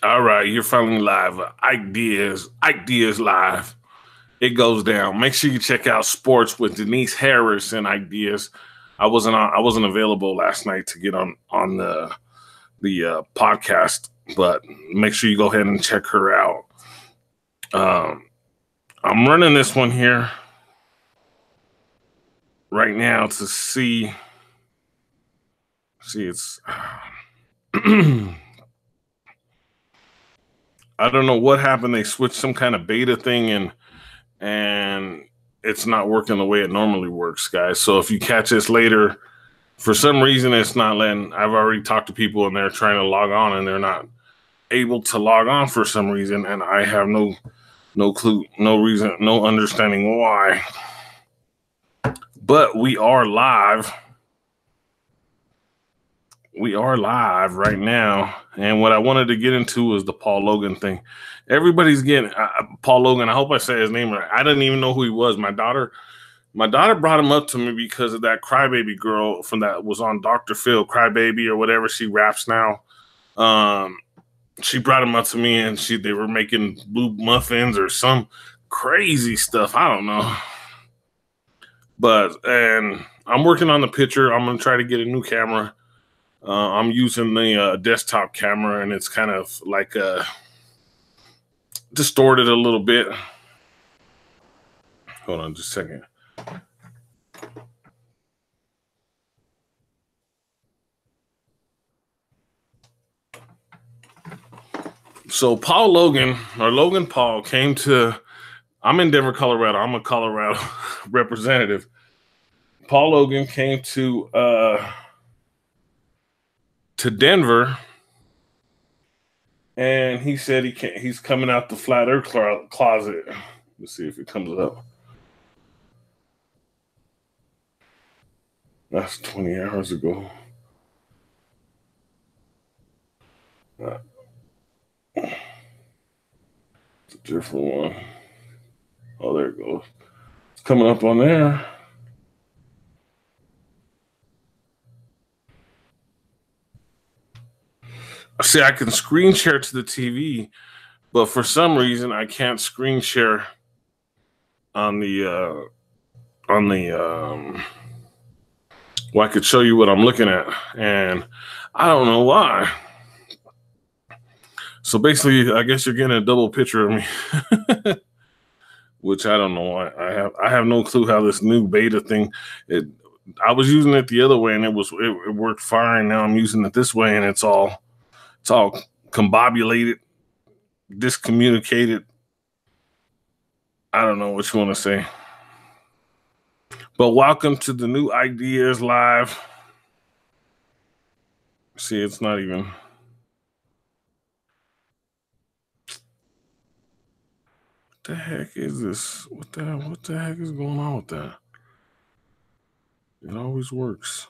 All right, you're finally live. Ike Diaz. Ike Diaz live. It goes down. Make sure you check out Sports with Denise Harris and Ike Diaz. I wasn't available last night to get on the podcast, but make sure you go ahead and check her out. I'm running this one here right now to see. It's. I don't know what happened. They switched some kind of beta thing and it's not working the way it normally works, guys. So if you catch this later, for some reason it's not letting. I've already talked to people and they're trying to log on and they're not able to log on for some reason, and I have no clue, no reason, no understanding why. But we are live. We are live right now, and what I wanted to get into was the Paul Logan thing. Everybody's getting Paul Logan. I hope I say his name right. I didn't even know who he was. My daughter brought him up to me because of that Crybaby girl from that was on Dr. Phil, Crybaby or whatever she raps now. She brought him up to me, and they were making blue muffins or some crazy stuff. I don't know, and I'm working on the picture. I'm gonna try to get a new camera. I'm using the desktop camera, and it's kind of like distorted a little bit. Hold on just a second. So Paul Logan, or Logan Paul, came to, I'm in Denver, Colorado. I'm a Colorado representative. Paul Logan came to Denver, and he said he's coming out the flat earth closet. Let's see if it comes up. That's 20 hours ago. It's a different one. Oh, there it goes. It's coming up on there. See, I can screen share to the TV, but for some reason I can't screen share on the well, I could show you what I'm looking at, and I don't know why. So basically, I guess you're getting a double picture of me, which I don't know why. I have no clue how this new beta thing. I was using it the other way, and it worked fine. Now I'm using it this way, and it's all combobulated, discommunicated. I don't know what you want to say. But welcome to the new Ike Diaz live. See, it's not even. What the heck is this? What the heck is going on with that? It always works.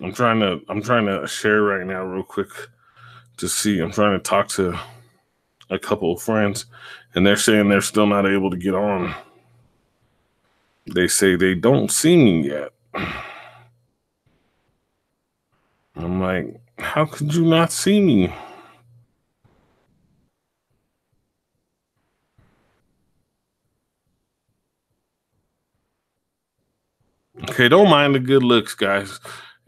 I'm trying to share right now real quick to see. I'm trying to talk to a couple of friends, and they're saying they're still not able to get on. They say they don't see me yet. I'm like, how could you not see me? Okay, don't mind the good looks, guys.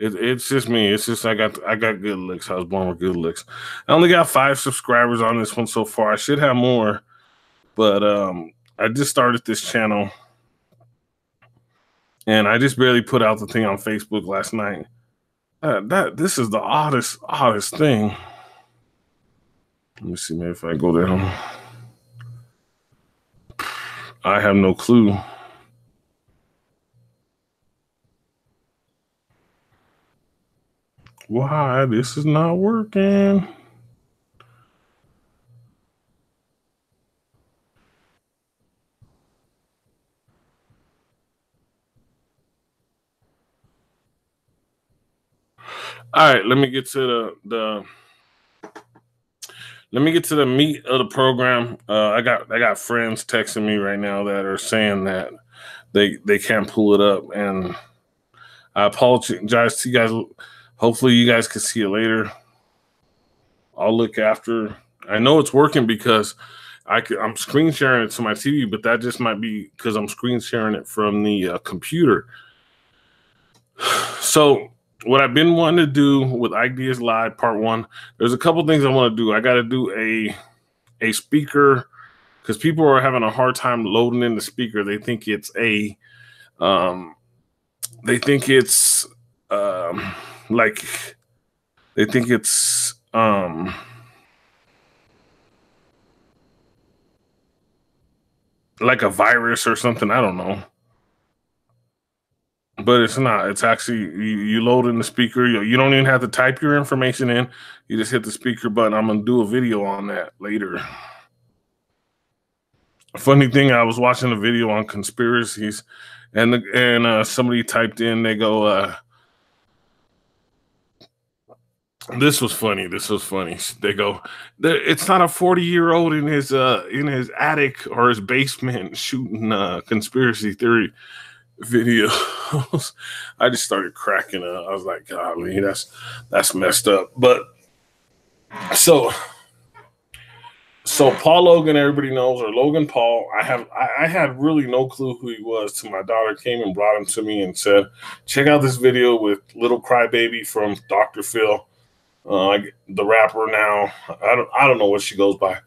It's just me. It's just I got good looks. I was born with good looks. I only got 5 subscribers on this one so far. I should have more, but I just started this channel, and I just barely put out the thing on Facebook last night. This is the oddest thing. Let me see, maybe if I go down. I have no clue. Why this is not working? All right, let me get to the meat of the program. I got friends texting me right now that are saying that they can't pull it up, and I apologize to you guys. Hopefully you guys can see it later. I'll look after. I know it's working because I'm screen sharing it to my TV, but that just might be because I'm screen sharing it from the computer. So what I've been wanting to do with Ike Diaz Live Part 1, there's a couple things I want to do. I got to do a speaker because people are having a hard time loading in the speaker. They think it's um, they think it's like they think it's like a virus or something. I don't know. But it's not. It's actually you load in the speaker. You don't even have to type your information in. You just hit the speaker button. I'm gonna do a video on that later. A funny thing, I was watching a video on conspiracies, and somebody typed in. They go, "This was funny. This was funny." They go, "It's not a 40-year-old in his attic or his basement shooting conspiracy theory videos." I just started cracking up. I was like, "Golly, that's messed up." But so Paul Logan, everybody knows, or Logan Paul. I had really no clue who he was till my daughter came and brought him to me and said, "Check out this video with Little Crybaby from Dr. Phil, the rapper." Now I don't know what she goes by.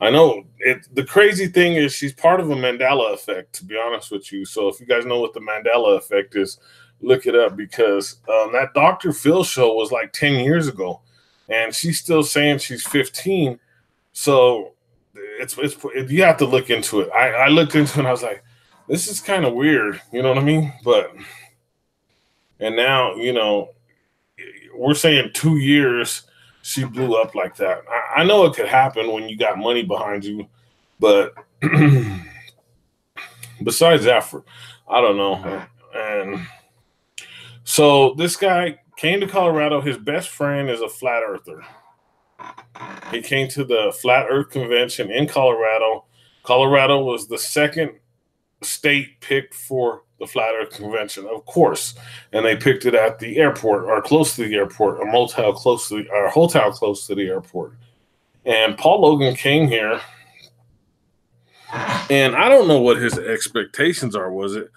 I know the crazy thing is she's part of a Mandela effect, to be honest with you. So if you guys know what the Mandela effect is, look it up because that Dr. Phil show was like 10 years ago, and she's still saying she's 15. So you have to look into it. I looked into it and I was like, this is kind of weird. You know what I mean? And now, we're saying 2 years she blew up like that. I know it could happen when you got money behind you, but besides that, I don't know. And so this guy came to Colorado. His best friend is a flat earther. He came to the Flat Earth Convention in Colorado. Colorado was the second state picked for the Flat Earth Convention, of course, and they picked it at the airport or close to the airport, a hotel close to the airport. And Paul Logan came here, and I don't know what his expectations are. Was it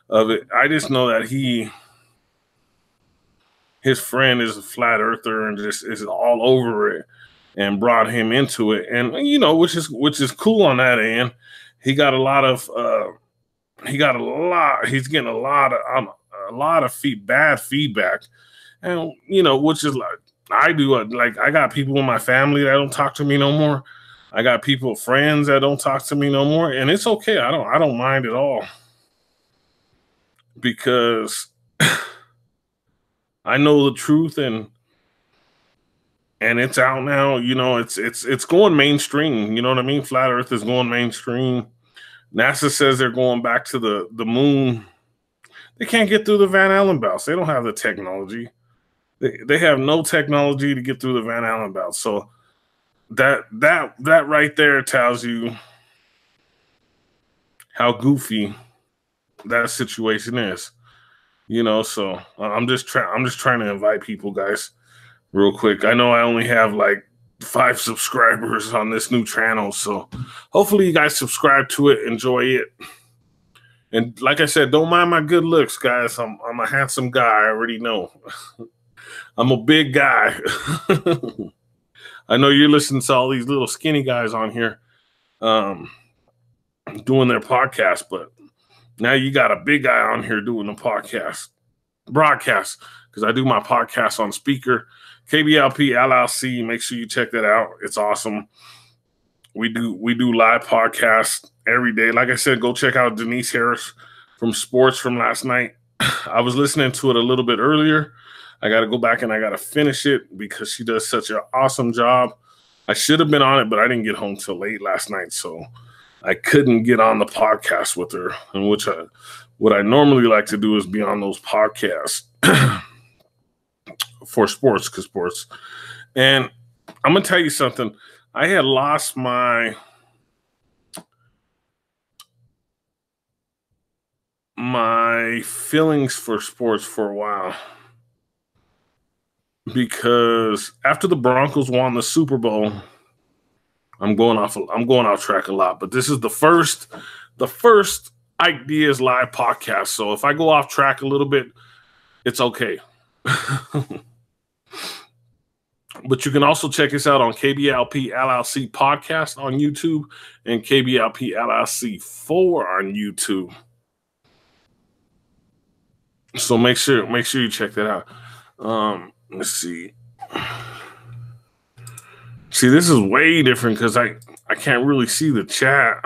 of it? I just know that his friend is a flat earther and just is all over it, and brought him into it, and which is cool on that end. He got a lot of he's getting a lot of bad feedback, and which is like I do. Like I got people in my family that don't talk to me no more. I got friends that don't talk to me no more, and it's okay. I don't mind at all because I know the truth, and it's out now. It's going mainstream. You know what I mean? Flat Earth is going mainstream. NASA says they're going back to the moon. They can't get through the Van Allen belts. They don't have the technology. They have no technology to get through the Van Allen belt. So that right there tells you how goofy that situation is. So I'm just trying to invite people, guys, real quick. I know I only have like 5 subscribers on this new channel, so hopefully you guys subscribe to it, enjoy it. And like I said, don't mind my good looks, guys. I'm a handsome guy. I already know. I'm a big guy. I know you're listening to all these little skinny guys on here doing their podcast, but now you got a big guy on here doing the broadcast, because I do my podcast on speaker, KBLP LLC. Make sure you check that out. It's awesome. We do live podcasts every day. Like I said, go check out Denise Harris from Sports from last night. I was listening to it a little bit earlier. I got to go back and I got to finish it because she does such an awesome job. I should have been on it, but I didn't get home till late last night, so I couldn't get on the podcast with her. And what I normally like to do is be on those podcasts for sports. And I'm gonna tell you something. I had lost my feelings for sports for a while. because after the Broncos won the Super Bowl, I'm going off track a lot, but this is the first Ike Diaz live podcast. So if I go off track a little bit, it's okay. But you can also check us out on KBLP LLC podcast on YouTube and KBLP LLC 4 on YouTube. So make sure you check that out. Let's see. See, this is way different because I can't really see the chat.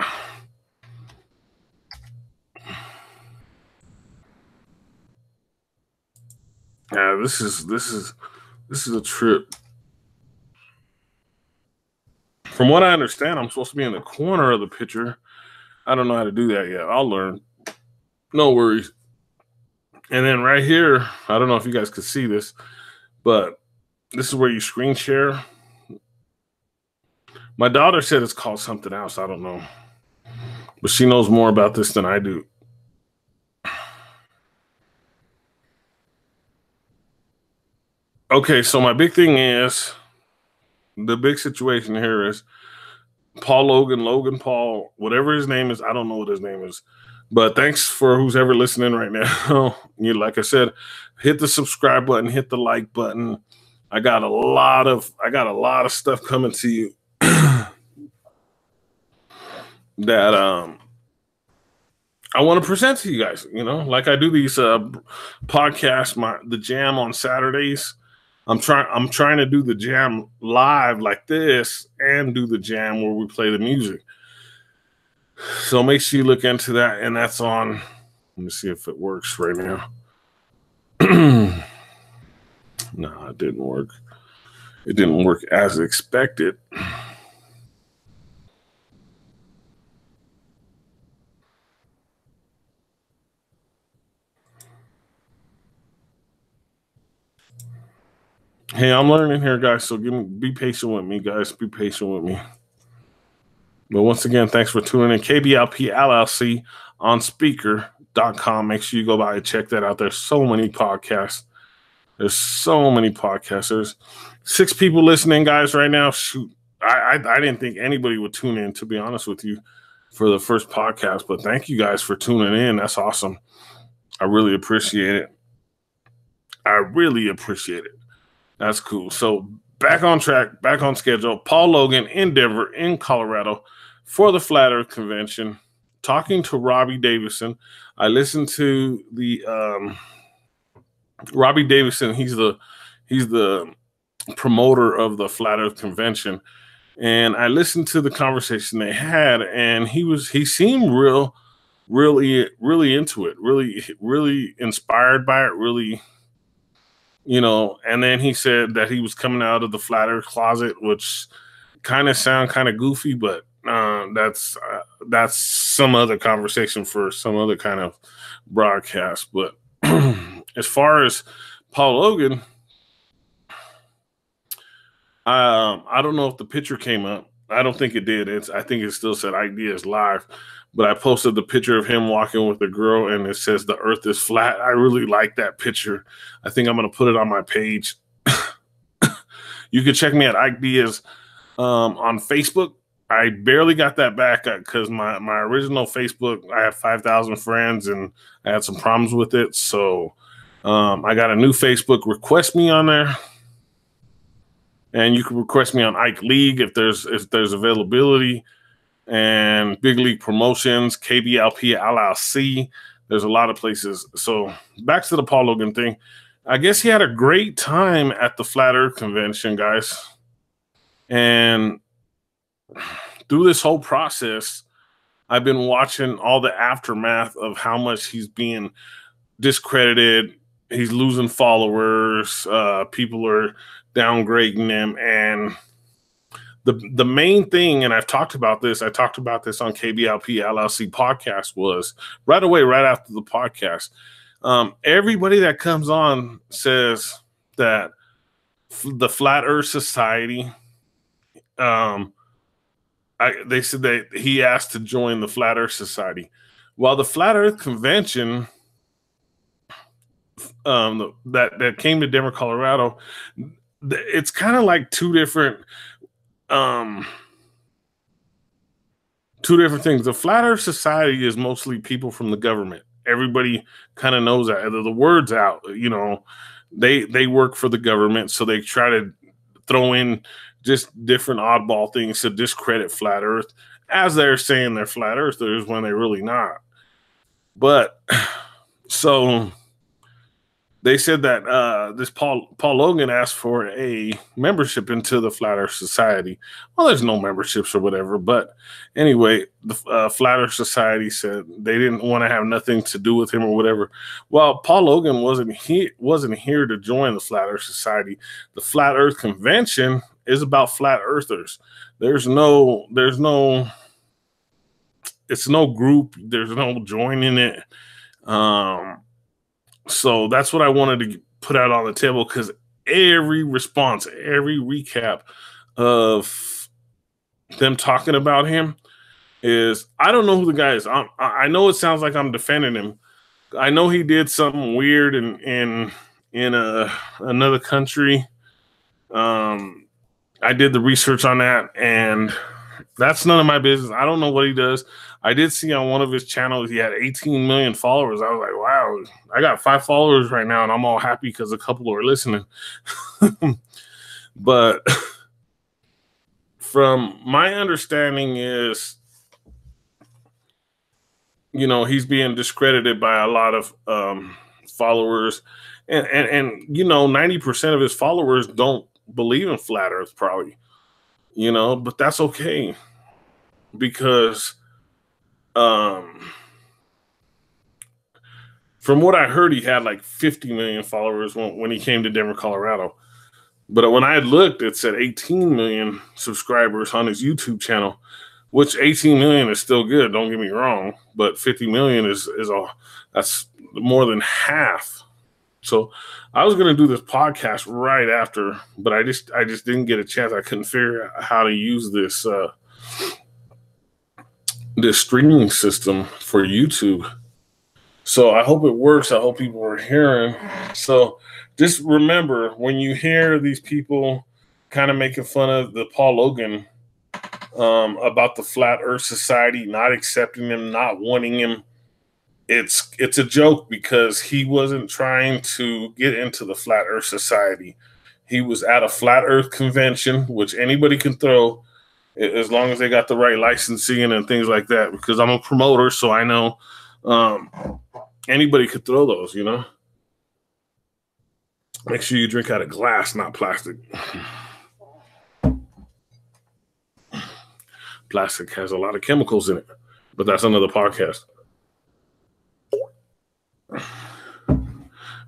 Yeah, this is a trip. From what I understand, I'm supposed to be in the corner of the picture. I don't know how to do that yet. I'll learn. No worries. And then right here, I don't know if you guys could see this, but this is where you screen share. My daughter said it's called something else. I don't know. But she knows more about this than I do. Okay, so my big thing is, the big situation here is Logan Paul, whatever his name is. I don't know what his name is. But thanks for who's ever listening right now. Like I said, hit the subscribe button, hit the like button. I got a lot of stuff coming to you that I want to present to you guys. Like I do these podcasts, the jam on Saturdays. I'm trying to do the jam live like this and do the jam where we play the music. So make sure you look into that, and that's on. Let me see if it works right now. No, it didn't work. It didn't work as expected. Hey, I'm learning here, guys, so be patient with me, guys. Be patient with me. But once again, thanks for tuning in. KBLP LLC on speaker.com. Make sure you go by and check that out. There's so many podcasts. There's 6 people listening, guys, right now. Shoot, I didn't think anybody would tune in, to be honest with you, for the first podcast. But thank you guys for tuning in. That's awesome. I really appreciate it. That's cool. So back on track, back on schedule. Paul Logan in Denver, in Colorado, for the Flat Earth Convention, talking to Robbie Davison. I listened to the Robbie Davison. He's the promoter of the Flat Earth Convention, and I listened to the conversation they had, and he seemed really into it, really inspired by it, really. And then he said that he was coming out of the Flat Earth closet, which kind of sound kind of goofy, but that's some other conversation for some other kind of broadcast. But as far as Paul Logan, I don't know if the picture came up. I don't think it did. I think it still said Ike Diaz live. But I posted the picture of him walking with a girl, and it says the earth is flat. I really like that picture. I think I'm going to put it on my page. You can check me at Ike Diaz on Facebook. I barely got that back because my original Facebook, I had 5,000 friends, and I had some problems with it. So I got a new Facebook. Request me on there. And you can request me on Ike League if there's availability. And Big League Promotions, KBLP LLC. There's a lot of places. So back to the Paul Logan thing. I guess he had a great time at the Flat Earth Convention, guys. And through this whole process, I've been watching all the aftermath of how much he's being discredited. He's losing followers. People are downgrading him. And the main thing, and I talked about this on KBLP LLC podcast, was right after the podcast. Everybody that comes on says that the Flat Earth Society, they said that he asked to join the Flat Earth Society. While the Flat Earth Convention that came to Denver, Colorado. It's kind of like um, two different things. The Flat Earth Society is mostly people from the government. Everybody kind of knows that. The word's out. You know, they work for the government, so they try to throw in just different oddball things to discredit Flat Earth, as they're saying they're Flat Earthers when they're really not. But so they said that this Paul Logan asked for a membership into the Flat Earth Society. Well, there's no memberships or whatever, but anyway, the Flat Earth Society said they didn't want to have nothing to do with him or whatever. Well, Paul Logan wasn't here to join the Flat Earth Society. The Flat Earth Convention is about flat earthers. It's no group. There's no joining it. So that's what I wanted to put out on the table, because every response, every recap of them talking about him is, I don't know who the guy is. I know it sounds like I'm defending him. I know he did something weird in another country. I did the research on that, and that's none of my business. I don't know what he does. I did see on one of his channels he had 18 million followers. I was like, wow, I got 5 followers right now, and I'm all happy because a couple are listening. But from my understanding is, you know, he's being discredited by a lot of followers. And you know, 90% of his followers don't believe in Flat Earth, probably. You know, but that's okay. Because from what I heard, he had like 50 million followers when he came to Denver, Colorado. But when I had looked, it said 18 million subscribers on his YouTube channel, which 18 million is still good. Don't get me wrong, but 50 million that's more than half. So I was going to do this podcast right after, but I just didn't get a chance. I couldn't figure out how to use this streaming system for YouTube. So I hope it works. I hope people are hearing. So just remember, when you hear these people kind of making fun of the Paul Logan about the Flat Earth Society, not accepting him, not wanting him, it's a joke, because he wasn't trying to get into the Flat Earth Society. He was at a Flat Earth convention, which anybody can throw, as long as they got the right licensing and things like that, because I'm a promoter, so I know anybody could throw those, you know. Make sure you drink out of glass, not plastic. Plastic has a lot of chemicals in it, but that's another podcast.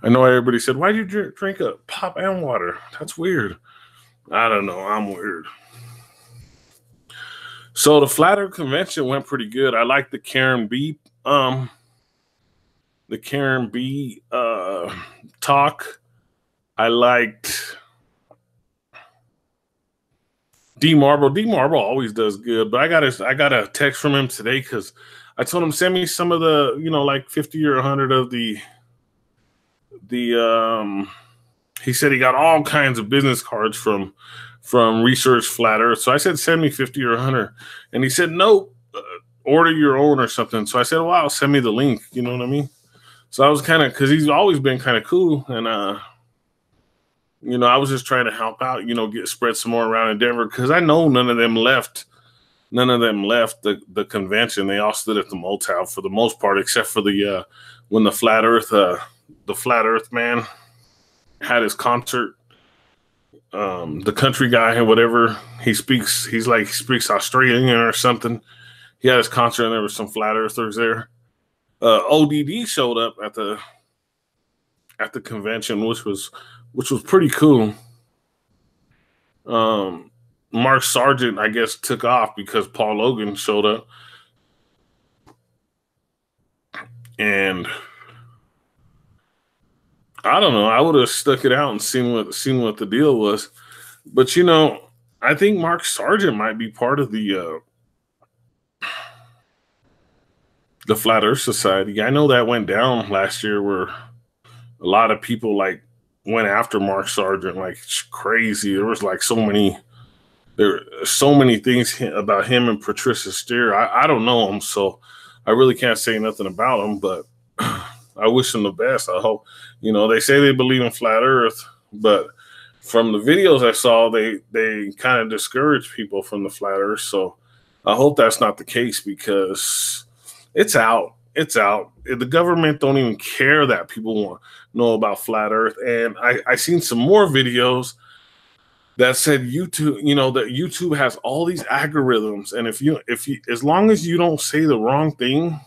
I know everybody said, why do you drink a pop and water? That's weird. I don't know. I'm weird. So the Flat Earth Convention went pretty good. I like the Karen B talk. I liked D Marble. D Marble always does good, but I got a text from him today, because I told him, send me some of the, you know, like 50 or 100 of the he said he got all kinds of business cards from Research Flat Earth. So I said, send me 50 or 100. And he said, no, order your own or something. So I said, well, send me the link. You know what I mean? So I was kind of, because he's always been kind of cool. And, you know, I was just trying to help out, you know, spread some more around in Denver, because I know none of them left the convention. They all stood at the motel for the most part, except for the when the Flat Earth man had his concert. The country guy or whatever, he speaks Australian or something. He had his concert, and there were some Flat Earthers there. ODD showed up at the convention, which was pretty cool. Mark Sargent, I guess, took off because Paul Logan showed up. And I don't know, I would have stuck it out and seen what the deal was. But, you know, I think Mark Sargent might be part of the Flat Earth Society. I know that went down last year, where a lot of people like went after Mark Sargent like crazy. There was like there are so many things about him and Patricia Steer. I don't know him, so I really can't say nothing about him, but I wish him the best. I hope, they say they believe in flat earth, but from the videos I saw, they kind of discourage people from the flat earth. So I hope that's not the case, because it's out. It's out. The government don't even care that people want to know about flat earth. And I seen some more videos that said YouTube, that YouTube has all these algorithms. And if you, as long as you don't say the wrong thing,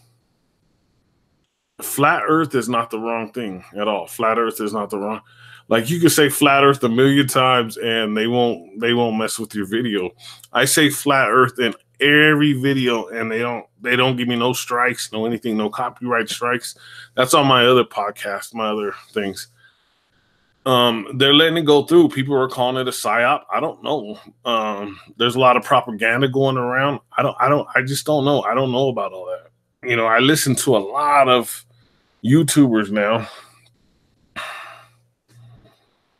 flat earth is not the wrong thing at all. Flat earth is not the wrong. Like, you can say flat earth a million times and they won't mess with your video. I say flat earth in every video and they don't give me no strikes, no anything, no copyright strikes. That's on my other podcast, my other things. They're letting it go through. People are calling it a psyop. I don't know. There's a lot of propaganda going around. I just don't know. I don't know about all that. I listen to a lot of YouTubers now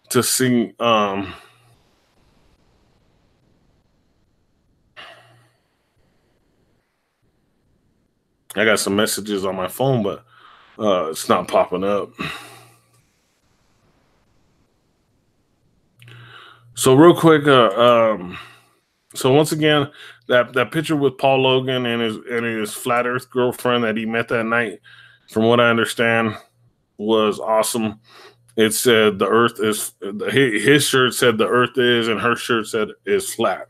to see, I got some messages on my phone, but it's not popping up. So real quick, so once again, that picture with Paul Logan and his flat earth girlfriend that he met that night, from what I understand, was awesome. It said the earth is, his shirt said the earth is, and her shirt said is flat.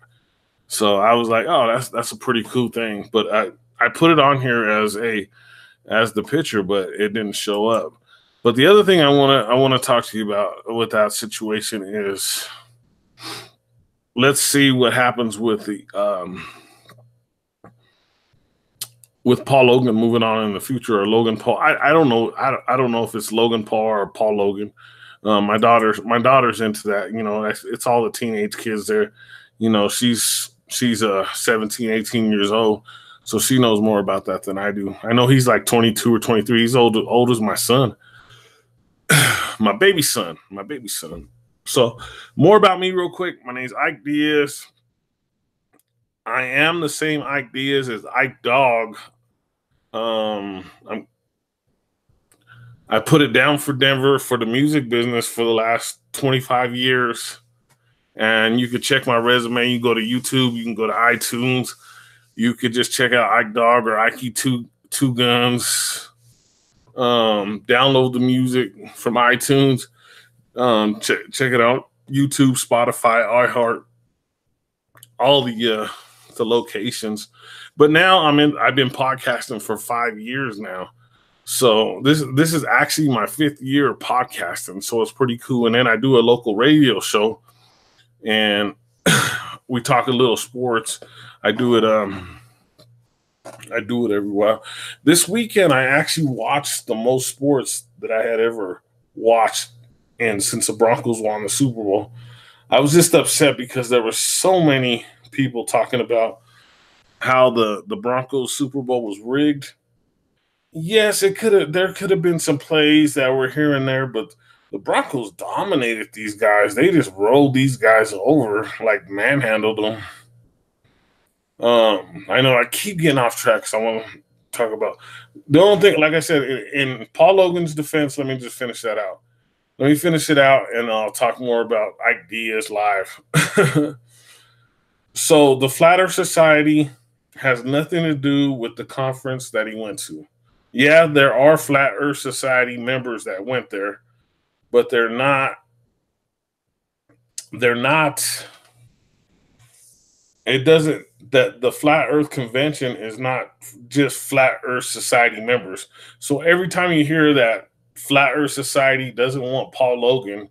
So I was like, oh, that's a pretty cool thing. But I put it on here as the picture, but it didn't show up. But the other thing I want to talk to you about with that situation is, let's see what happens with the with Paul Logan moving on in the future, or Logan Paul. I don't know. I don't know if it's Logan Paul or Paul Logan. My daughter's into that. It's all the teenage kids there. She's 17, 18 years old, so she knows more about that than I do. I know he's like 22 or 23. He's old as my son, my baby son. So more about me real quick. My name's Ike Diaz. I am the same Ike Diaz as Ike Dog. I put it down for Denver for the music business for the last 25 years. And you can check my resume. You go to YouTube. You can go to iTunes. You could just check out Ike Dog or Ike Two Guns. Download the music from iTunes. Check it out. YouTube, Spotify, iHeart, all the locations. But now I've been podcasting for 5 years now. So this is actually my 5th year of podcasting. So it's pretty cool. And then I do a local radio show, and we talk a little sports. I do it every while. This weekend I actually watched the most sports that I had ever watched. And since the Broncos won the Super Bowl, I was just upset because there were so many people talking about how the Broncos Super Bowl was rigged. Yes, there could have been some plays that were here and there, but the Broncos dominated these guys. They just rolled these guys over, like manhandled them. I know I keep getting off track, so I want to talk about the only thing. Like I said, in Paul Logan's defense, let me just finish that out. Let me finish it out, and I'll talk more about Ike Diaz live. So the Flat Earth Society has nothing to do with the conference that he went to. Yeah, there are Flat Earth Society members that went there, but they're not. It doesn't. That the Flat Earth Convention is not just Flat Earth Society members. So every time you hear that Flat Earth Society doesn't want Paul Logan,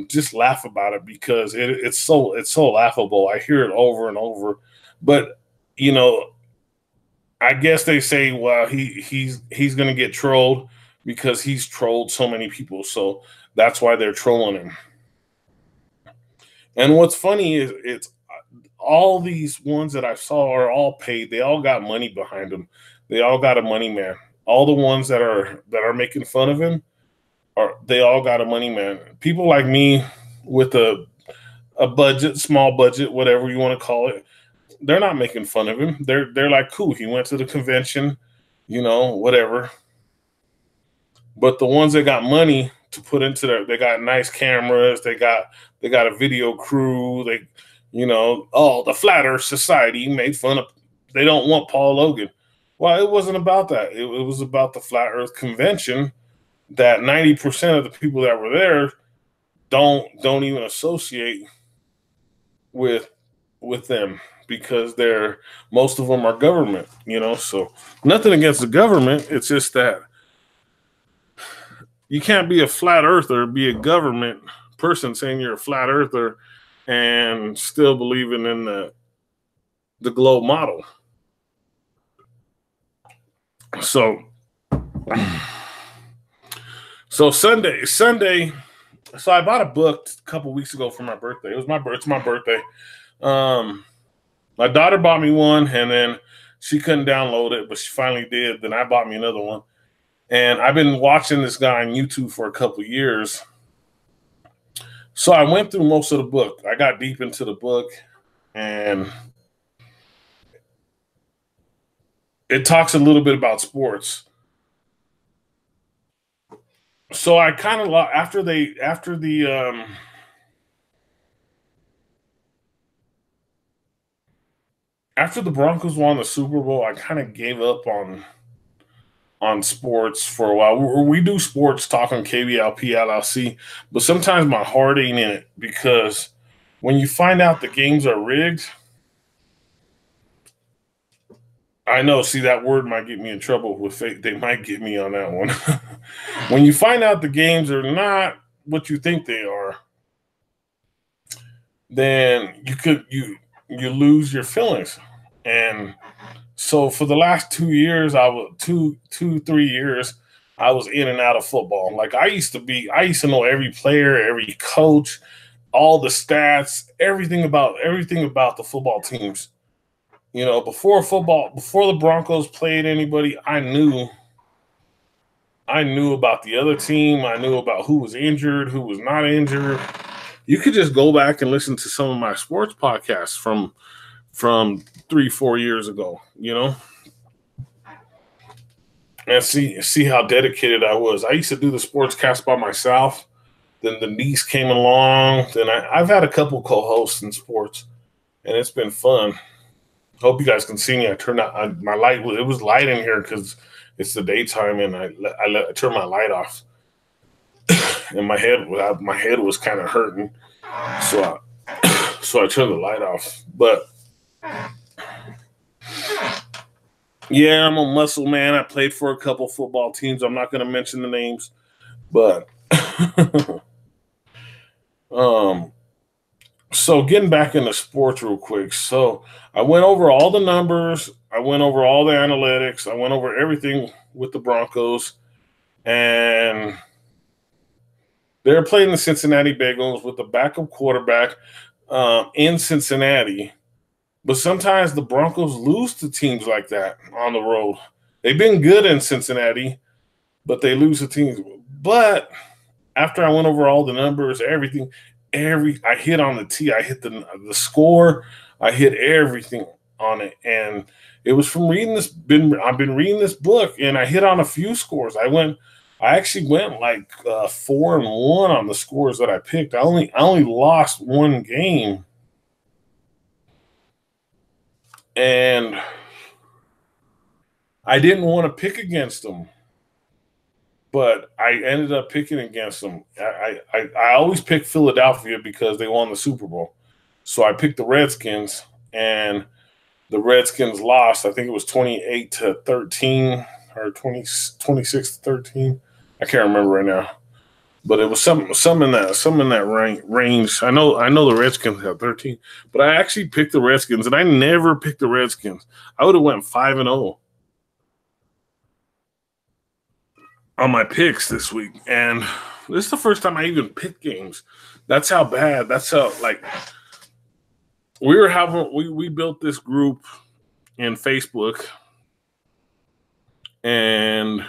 just laugh about it, because it's so laughable. I hear it over and over. But I guess they say, well, he's going to get trolled because he's trolled so many people, so that's why they're trolling him. And what's funny is it's all these ones that I saw are all paid. They all got money behind them. They all got a money man. All the ones that are making fun of him, they all got a money man. People like me with a budget, small budget, whatever you want to call it, they're not making fun of him. They're like, cool, he went to the convention, whatever. But the ones that got money to put into they got nice cameras, they got a video crew, the Flat Earth Society made fun of, they don't want Paul Logan. Well, it wasn't about that. It was about the Flat Earth Convention that 90% of the people that were there don't even associate with them because most of them are government, so nothing against the government. It's just that you can't be a flat earther, be a government person saying you're a flat earther and still believing in the globe model. So Sunday. So I bought a book a couple weeks ago for my birthday. It's my birthday. My daughter bought me one, and then she couldn't download it, but she finally did. Then I bought me another one. And I've been watching this guy on YouTube for a couple of years. So I went through most of the book. I got deep into the book, and it talks a little bit about sports. So I kind of after the Broncos won the Super Bowl, I kind of gave up on sports for a while. We do sports talk on KBLP LLC, but sometimes my heart ain't in it because when you find out the games are rigged, I know, see, that word might get me in trouble with fate. They might get me on that one. When you find out the games are not what you think they are, then you lose your feelings. And so for the last 2 years, I was 3 years, I was in and out of football. Like I used to know every player, every coach, all the stats, everything about the football teams. Before the Broncos played anybody, I knew about the other team. I knew about who was injured, who was not injured. You could just go back and listen to some of my sports podcasts from 3-4 years ago, and see how dedicated I was. I used to do the sports cast by myself. Then the niece came along. Then I've had a couple co-hosts in sports, and it's been fun. Hope you guys can see me. I turned out my light. It was light in here because it's the daytime, and I turned my light off, and my head was kind of hurting, so I turned the light off. But yeah, I'm a muscle man. I played for a couple football teams. I'm not going to mention the names, but so getting back into sports real quick. So I went over all the numbers. I went over all the analytics. I went over everything with the Broncos. And they're playing the Cincinnati Bengals with the backup quarterback in Cincinnati. But sometimes the Broncos lose to teams like that on the road. They've been good in Cincinnati, but they lose to teams. But after I went over all the numbers, everything, I hit on the tee. I hit the score. I hit everything on it, and it was from reading this. I've been reading this book, and I hit on a few scores. I actually went like 4-1 on the scores that I picked. I only lost one game, and I didn't want to pick against them, but I ended up picking against them. I always pick Philadelphia because they won the Super Bowl. So I picked the Redskins, and the Redskins lost. I think it was 28-13 or 26-13. I can't remember right now, but it was some in that range. I know the Redskins have 13, but I actually picked the Redskins, and I never picked the Redskins. I would have went 5-0 on my picks this week, and this is the first time I even picked games. That's how bad. That's how we built this group in Facebook, and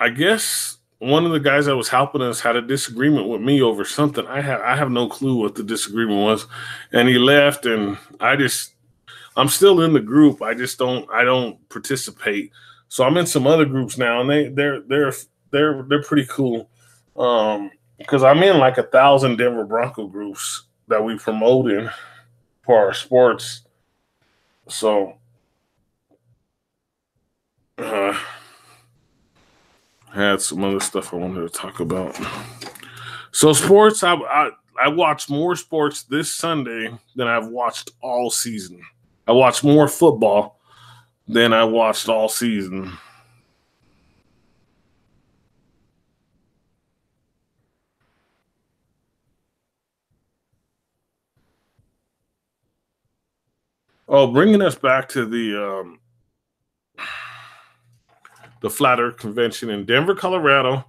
I guess one of the guys that was helping us had a disagreement with me over something. I have no clue what the disagreement was, and he left. And I'm still in the group. I don't participate. So I'm in some other groups now, and they're pretty cool. Because I'm in like 1,000 Denver Bronco groups that we promote in for our sports. So uh, I had some other stuff I wanted to talk about. So sports, I watched more sports this Sunday than I've watched all season. I watched more football than I watched all season. Oh, bringing us back to the Flat Earth Convention in Denver, Colorado,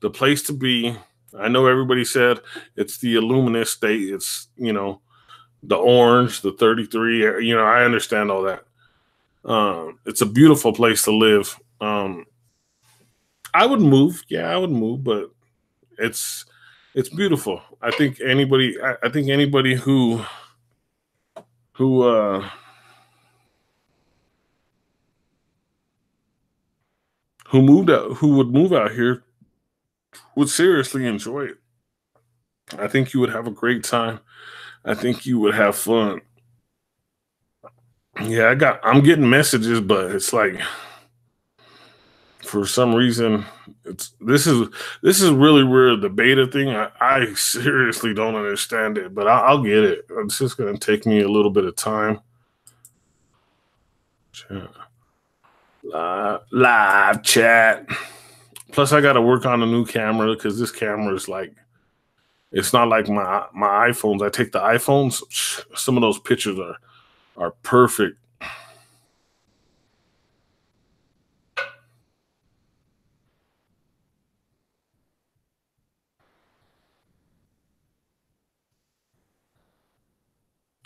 the place to be. I know everybody said it's the Illuminist state. It's, the orange, the 33. I understand all that. It's a beautiful place to live. I would move. Yeah, I would move, but it's it's beautiful. I think anybody who who would move out here would seriously enjoy it. I think you would have a great time. I think you would have fun. Yeah, I'm getting messages, but it's like for some reason this is really weird. The beta thing, I seriously don't understand it, but I'll get it. It's just gonna take me a little bit of time. Live chat. Plus, I got to work on a new camera because this camera is like, it's not like my iPhones. I take the iPhones. Some of those pictures are perfect.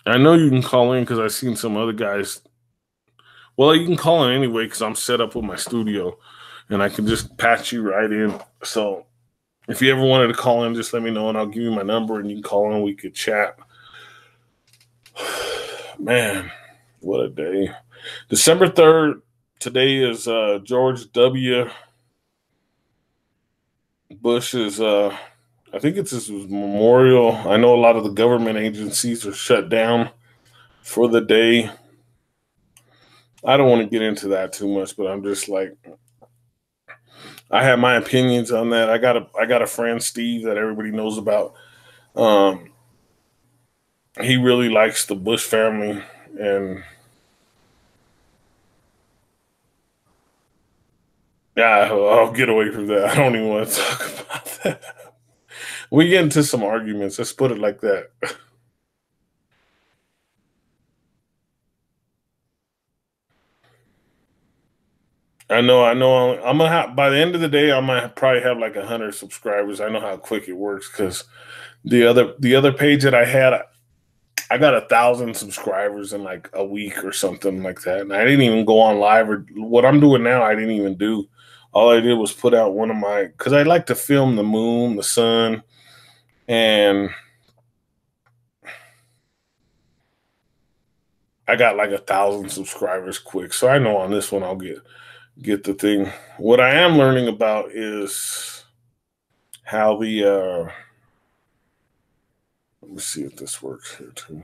I know you can call in because I've seen some other guys. Well, you can call in anyway because I'm set up with my studio, and I can just patch you right in. So if you ever wanted to call in, just let me know, and I'll give you my number, and you can call in. We could chat. Man, what a day! December 3rd. Today is George W. Bush's. I think it's his memorial. I know a lot of the government agencies are shut down for the day. I don't want to get into that too much, but I'm just like, I have my opinions on that. I got a friend, Steve, that everybody knows about. Um, he really likes the Bush family, and yeah, I'll get away from that. I don't even want to talk about that. We get into some arguments. Let's put it like that. I know. I'm gonna have by the end of the day, I might probably have like 100 subscribers. I know how quick it works because the other page that I had, I got 1,000 subscribers in like a week or something like that, and I didn't even go on live or what I'm doing now. I didn't even do. All I did was put out one of my because I like to film the moon, the sun, and I got like 1,000 subscribers quick. So I know on this one I'll get the thing. What I am learning about is how the let me see if this works here too.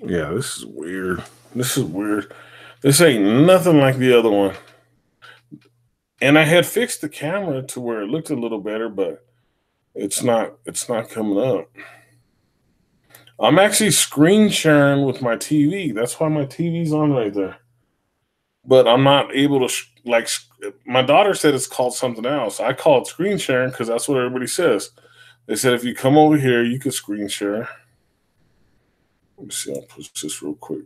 Yeah, this is weird. This is weird. This ain't nothing like the other one. And I had fixed the camera to where it looked a little better, but it's not coming up. I'm actually screen sharing with my TV. That's why my TV's on right there. But I'm not able to my daughter said it's called something else. I call it screen sharing because that's what everybody says. They said if you come over here, you could screen share. Let me see. I'll push this real quick.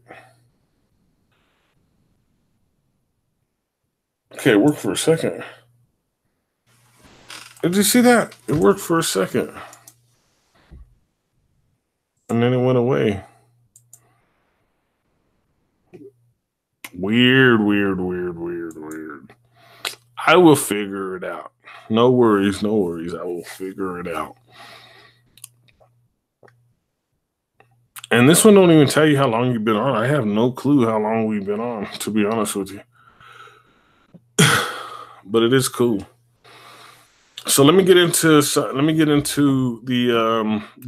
Okay, it worked for a second. Did you see that? It worked for a second. And then it went away. Weird, weird, weird, weird, weird. I will figure it out. No worries, no worries. I will figure it out. And this one don't even tell you how long you've been on. I have no clue how long we've been on, to be honest with you. But it is cool. So let me get into the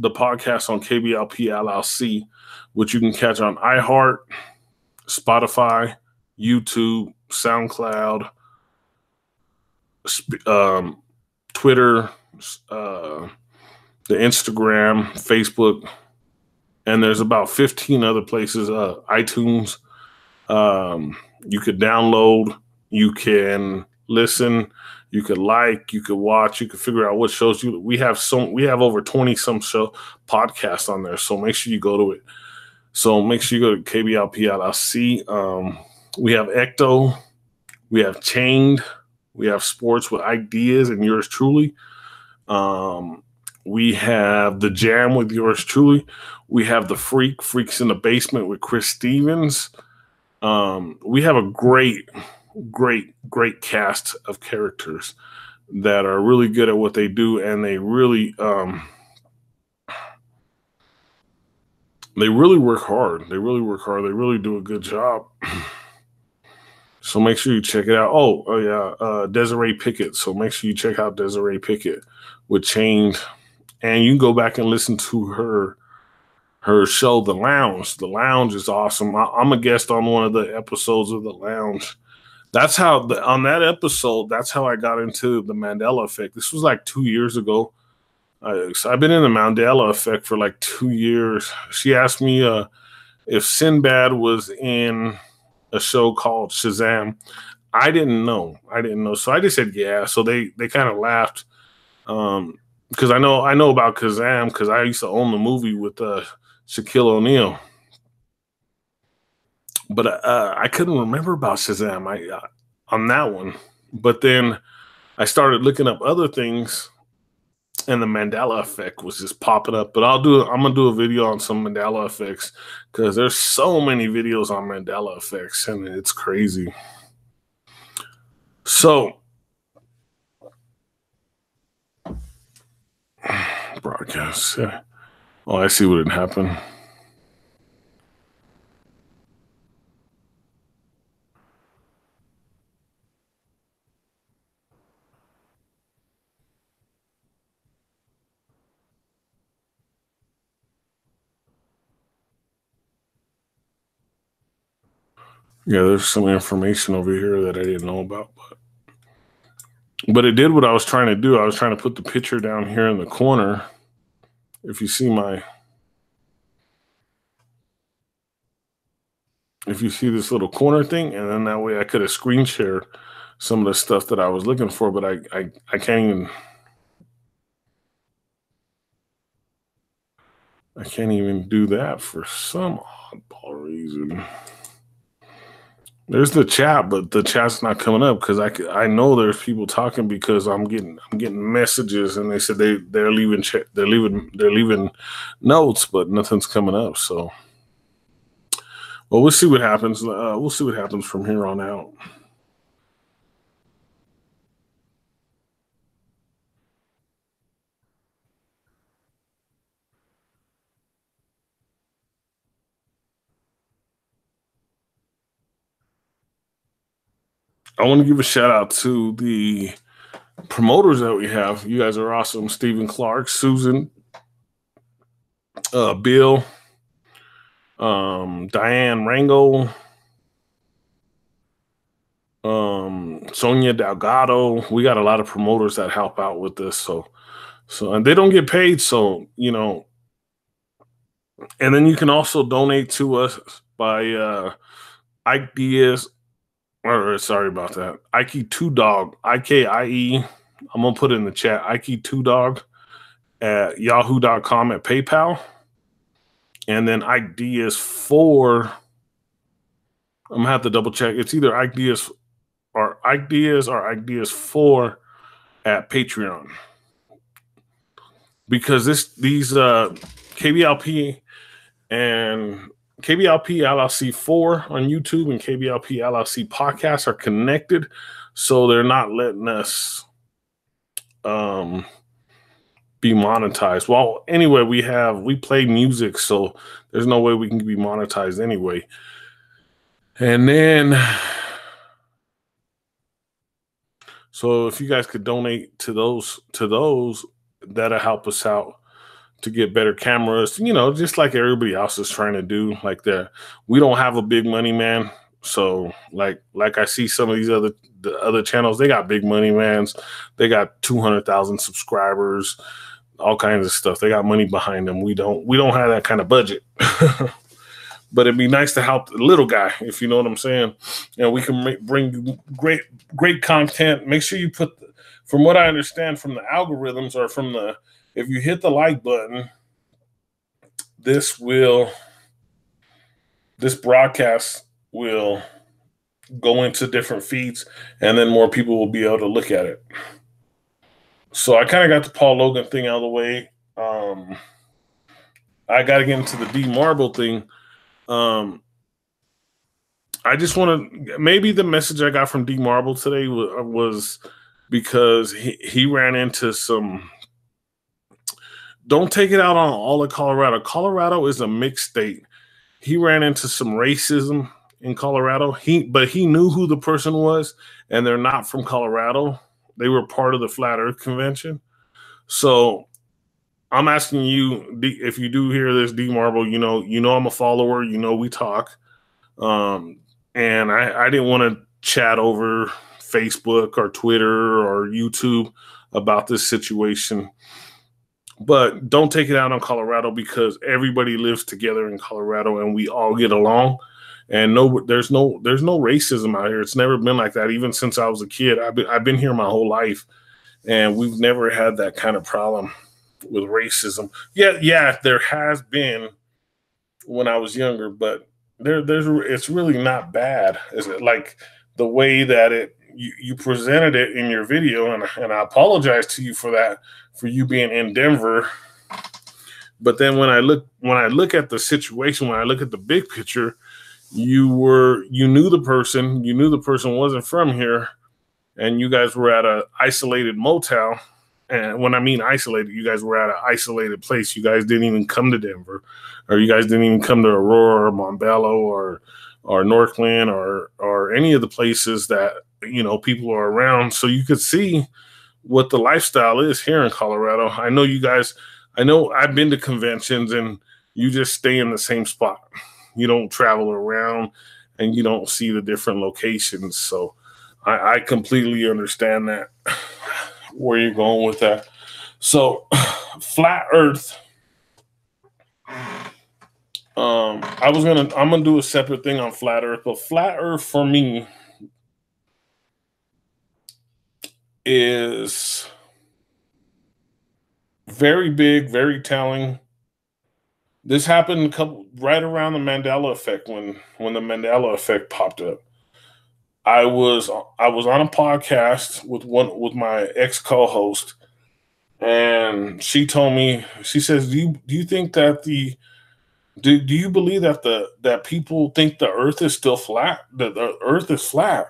podcast on KBLP LLC, which you can catch on iHeart, Spotify, YouTube, SoundCloud, Twitter, the Instagram, Facebook, and there's about 15 other places. iTunes. You could download. You can listen. You could like. You could watch. You could figure out what shows you. We have over 20 some show podcasts on there. So make sure you go to it. So make sure you go to KBLP LLC. We have Ecto. We have Chained. We have Sports with Ike Diaz and yours truly. We have The Jam with yours truly. We have The Freaks in the Basement with Chris Stevens. We have a great cast of characters that are really good at what they do, and they really work hard. They really do a good job. So make sure you check it out. Oh yeah, Desiree Pickett. So make sure you check out Desiree Pickett with Chained, and you can go back and listen to her show, The Lounge. The Lounge is awesome. I'm a guest on one of the episodes of The Lounge. That's how on that episode, that's how I got into the Mandela effect. This was like 2 years ago. So I've been in the Mandela effect for like 2 years. She asked me if Sinbad was in a show called Shazam. I didn't know. So I just said yeah. So they kind of laughed because I know about Kazam because I used to own the movie with Shaquille O'Neal. But I couldn't remember about Shazam on that one. But then I started looking up other things, and the Mandela effect was just popping up. But I'm gonna do a video on some Mandela effects because there's so many videos on Mandela effects, and it's crazy. So broadcast. Oh, I see what had happened. Yeah, there's some information over here that I didn't know about, but it did what I was trying to do. I was trying to put the picture down here in the corner. If you see this little corner thing, and then that way I could have screen shared some of the stuff that I was looking for, but I can't even do that for some oddball reason. There's the chat, but the chat's not coming up because I know there's people talking because I'm getting messages, and they said they're leaving notes, but nothing's coming up. So, well, we'll see what happens. We'll see what happens from here on out. I want to give a shout out to the promoters that we have. You guys are awesome. Stephen Clark, Susan, Bill, Diane Rango, Sonia Delgado. We got a lot of promoters that help out with this. So and they don't get paid. So, and then you can also donate to us by Ike Diaz. Or sorry about that. Ike Two Dog, IKIE. I'm gonna put it in the chat. Ike Two Dog at yahoo.com at PayPal. And then Ike Diaz 4. I'm gonna have to double check. It's either Ike Diaz or Ike Diaz or Ike Diaz 4 at Patreon, because these KBLP and KBLP LLC 4 on YouTube and KBLP LLC podcast are connected, so they're not letting us be monetized. Well, anyway, we play music, so there's no way we can be monetized anyway. And then, so if you guys could donate to those, that'll help us out to get better cameras, just like everybody else is trying to do. Like we don't have a big money man. So like I see some of the other channels, they got big money mans. They got 200,000 subscribers, all kinds of stuff. They got money behind them. We don't have that kind of budget. But it'd be nice to help the little guy, if you know what I'm saying. We can bring great content. Make sure you put, from what I understand from the algorithms, or if you hit the like button, this broadcast will go into different feeds, and then more people will be able to look at it. So I kind of got the Paul Logan thing out of the way. I got to get into the D Marble thing. I just want to, maybe the message I got from D Marble today was because he ran into some, don't take it out on all of Colorado. Colorado is a mixed state. He ran into some racism in Colorado. But he knew who the person was, and they're not from Colorado. They were part of the Flat Earth Convention. So I'm asking you, if you do hear this, D Marble, I'm a follower, we talk. And I didn't want to chat over Facebook or Twitter or YouTube about this situation. But don't take it out on Colorado, because everybody lives together in Colorado and we all get along. And there's no racism out here. It's never been like that. Even since I was a kid, I've been here my whole life, and we've never had that kind of problem with racism. Yeah, there has been when I was younger, but it's really not bad. Is it like the way that you presented it in your video, and I apologize to you for that, for you being in Denver. But then when I look at the situation, when I look at the big picture, you knew the person wasn't from here, and you guys were at an isolated motel. And when I mean isolated, you guys were at an isolated place. You guys didn't even come to Denver, or you guys didn't even come to Aurora or Montbello or Northland or any of the places that, people are around. So you could see what the lifestyle is here in Colorado. I know I've been to conventions, and you just stay in the same spot. You don't travel around, and you don't see the different locations. So I completely understand that, where you're going with that. So Flat Earth, I'm gonna do a separate thing on Flat Earth, but Flat Earth for me is very big, very telling. This happened right around the Mandela effect, when the Mandela effect popped up. I was on a podcast with my ex co-host, and she told me, she says, do you think that do you believe that people think the earth is still flat, that the earth is flat?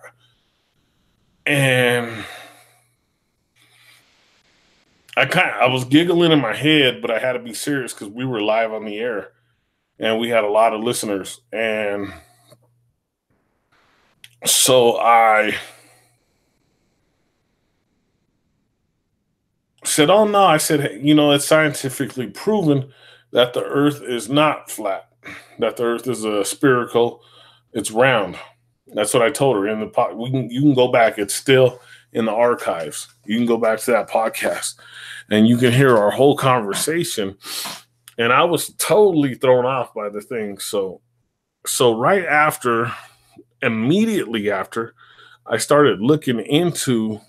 And I was giggling in my head, but I had to be serious because we were live on the air and we had a lot of listeners. And so I said, oh no, I said, it's scientifically proven that the earth is not flat, that the earth is a spherical, it's round. That's what I told her in the pod. You can go back. It's still in the archives. You can go back to that podcast and you can hear our whole conversation. And I was totally thrown off by the thing. So right after, immediately after, I started looking into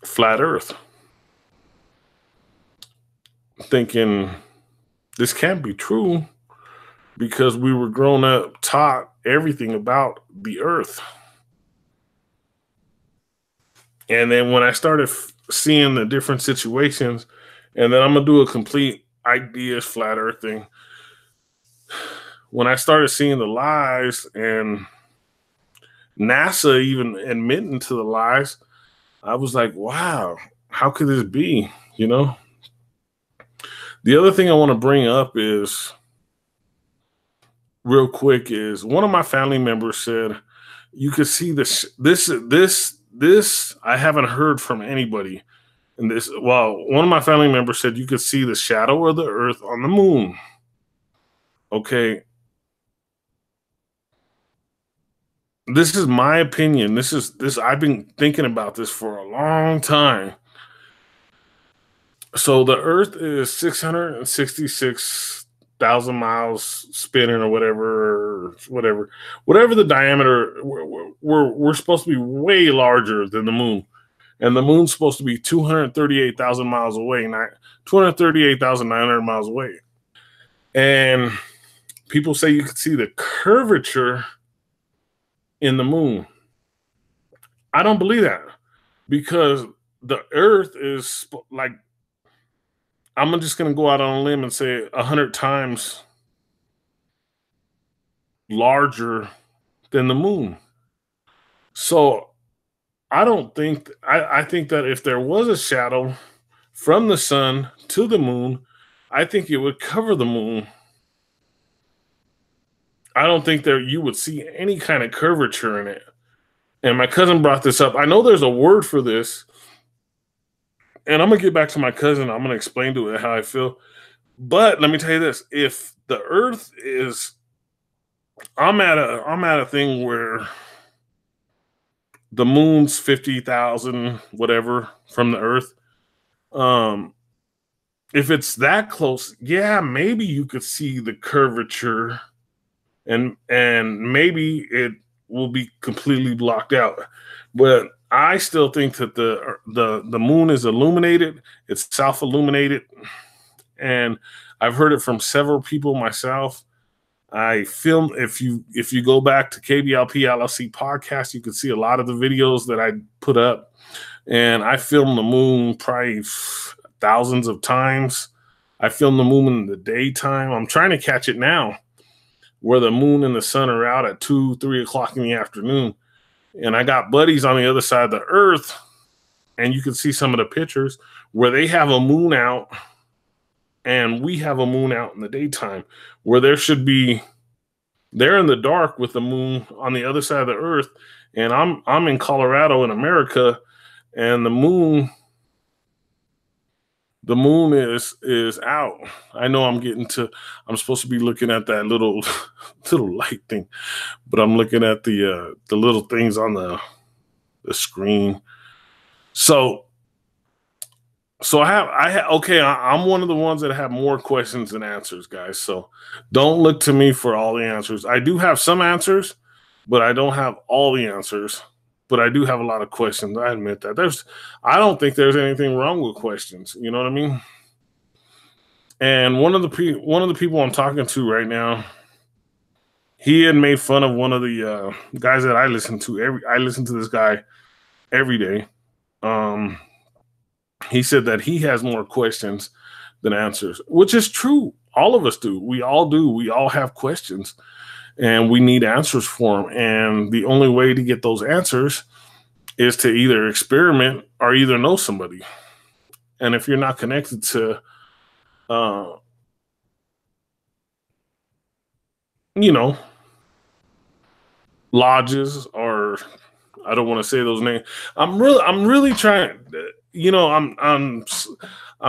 Flat Earth. thinking this can't be true because we were grown up, taught everything about the earth. And then when I started seeing the different situations, and then I'm going to do a complete Ike Diaz flat earth thing. When I started seeing the lies and NASA even admitting to the lies, I was like, wow, how could this be? You know? The other thing I want to bring up is real quick is one of my family members said, you could see this I haven't heard from anybody. And this, well, one of my family members said you could see the shadow of the earth on the moon. Okay. This is my opinion. This I've been thinking about this for a long time. So the earth is 666,000 miles spinning or whatever the diameter. We're supposed to be way larger than the moon. And the moon's supposed to be 238,000 miles away, 238,900 miles away. And people say you can see the curvature in the moon. I don't believe that because the earth is like, I'm just going to go out on a limb and say 100 times larger than the moon. So I don't think, I think that if there was a shadow from the sun to the moon, I think it would cover the moon. I don't think that you would see any kind of curvature in it. And my cousin brought this up. I know there's a word for this. And I'm going to get back to my cousin. I'm going to explain to it how I feel. But let me tell you this. If the earth is, I'm at a thing where the moon's 50,000, whatever, from the earth. If it's that close, yeah, maybe you could see the curvature and maybe it will be completely blocked out. But I still think that the moon is illuminated. It's self-illuminated. And I've heard it from several people myself. I filmed, if you go back to KBLP LLC podcast, you can see a lot of the videos that I put up. And I filmed the moon probably thousands of times. I filmed the moon in the daytime. I'm trying to catch it now, where the moon and the sun are out at 2, 3 o'clock in the afternoon. And I got buddies on the other side of the earth, and you can see some of the pictures where they have a moon out and we have a moon out in the daytime, where they're in the dark with the moon on the other side of the earth. And I'm in Colorado in America, and the moon is out. I know I'm supposed to be looking at that little light thing, but I'm looking at the little things on the screen. So I'm one of the ones that have more questions than answers, guys. So don't look to me for all the answers. I do have some answers, but I don't have all the answers. But I do have a lot of questions. I admit that. I don't think there's anything wrong with questions. You know what I mean? And one of the people I'm talking to right now, he had made fun of one of the guys that I listen to. I listen to this guy every day. He said that he has more questions than answers, which is true. All of us do. We all do. We all have questions, and we need answers for them. And the only way to get those answers is to either experiment or either know somebody. And if you're not connected to, lodges, or I don't want to say those names. I'm really trying. I'm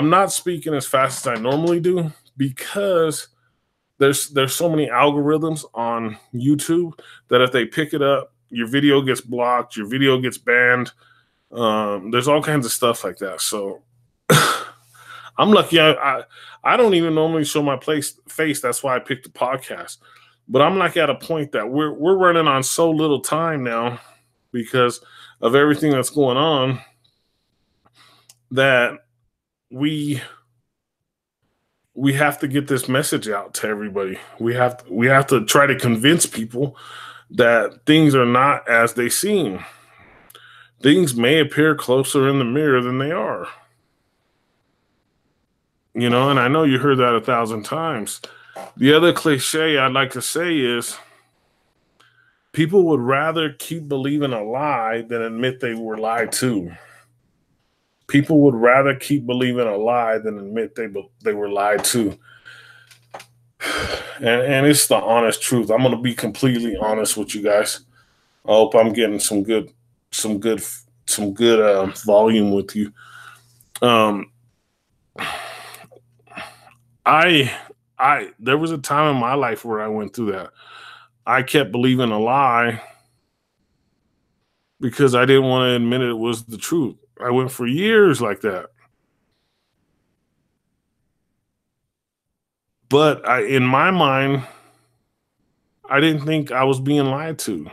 not speaking as fast as I normally do because there's so many algorithms on YouTube that if they pick it up, your video gets blocked, your video gets banned. There's all kinds of stuff like that. So I'm lucky. I don't even normally show my face. That's why I picked the podcast. But I'm like at a point that we're running on so little time now because of everything that's going on that we we have to get this message out to everybody. We have to try to convince people that things are not as they seem. Things may appear closer in the mirror than they are. You know, and I know you heard that 1,000 times. The other cliche I'd like to say is people would rather keep believing a lie than admit they were lied to. People would rather keep believing a lie than admit they were lied to. And it's the honest truth. I'm going to be completely honest with you guys. I hope I'm getting some good volume with you. There was a time in my life where I went through that. I kept believing a lie because I didn't want to admit it was the truth. I went for years like that. But in my mind, I didn't think I was being lied to.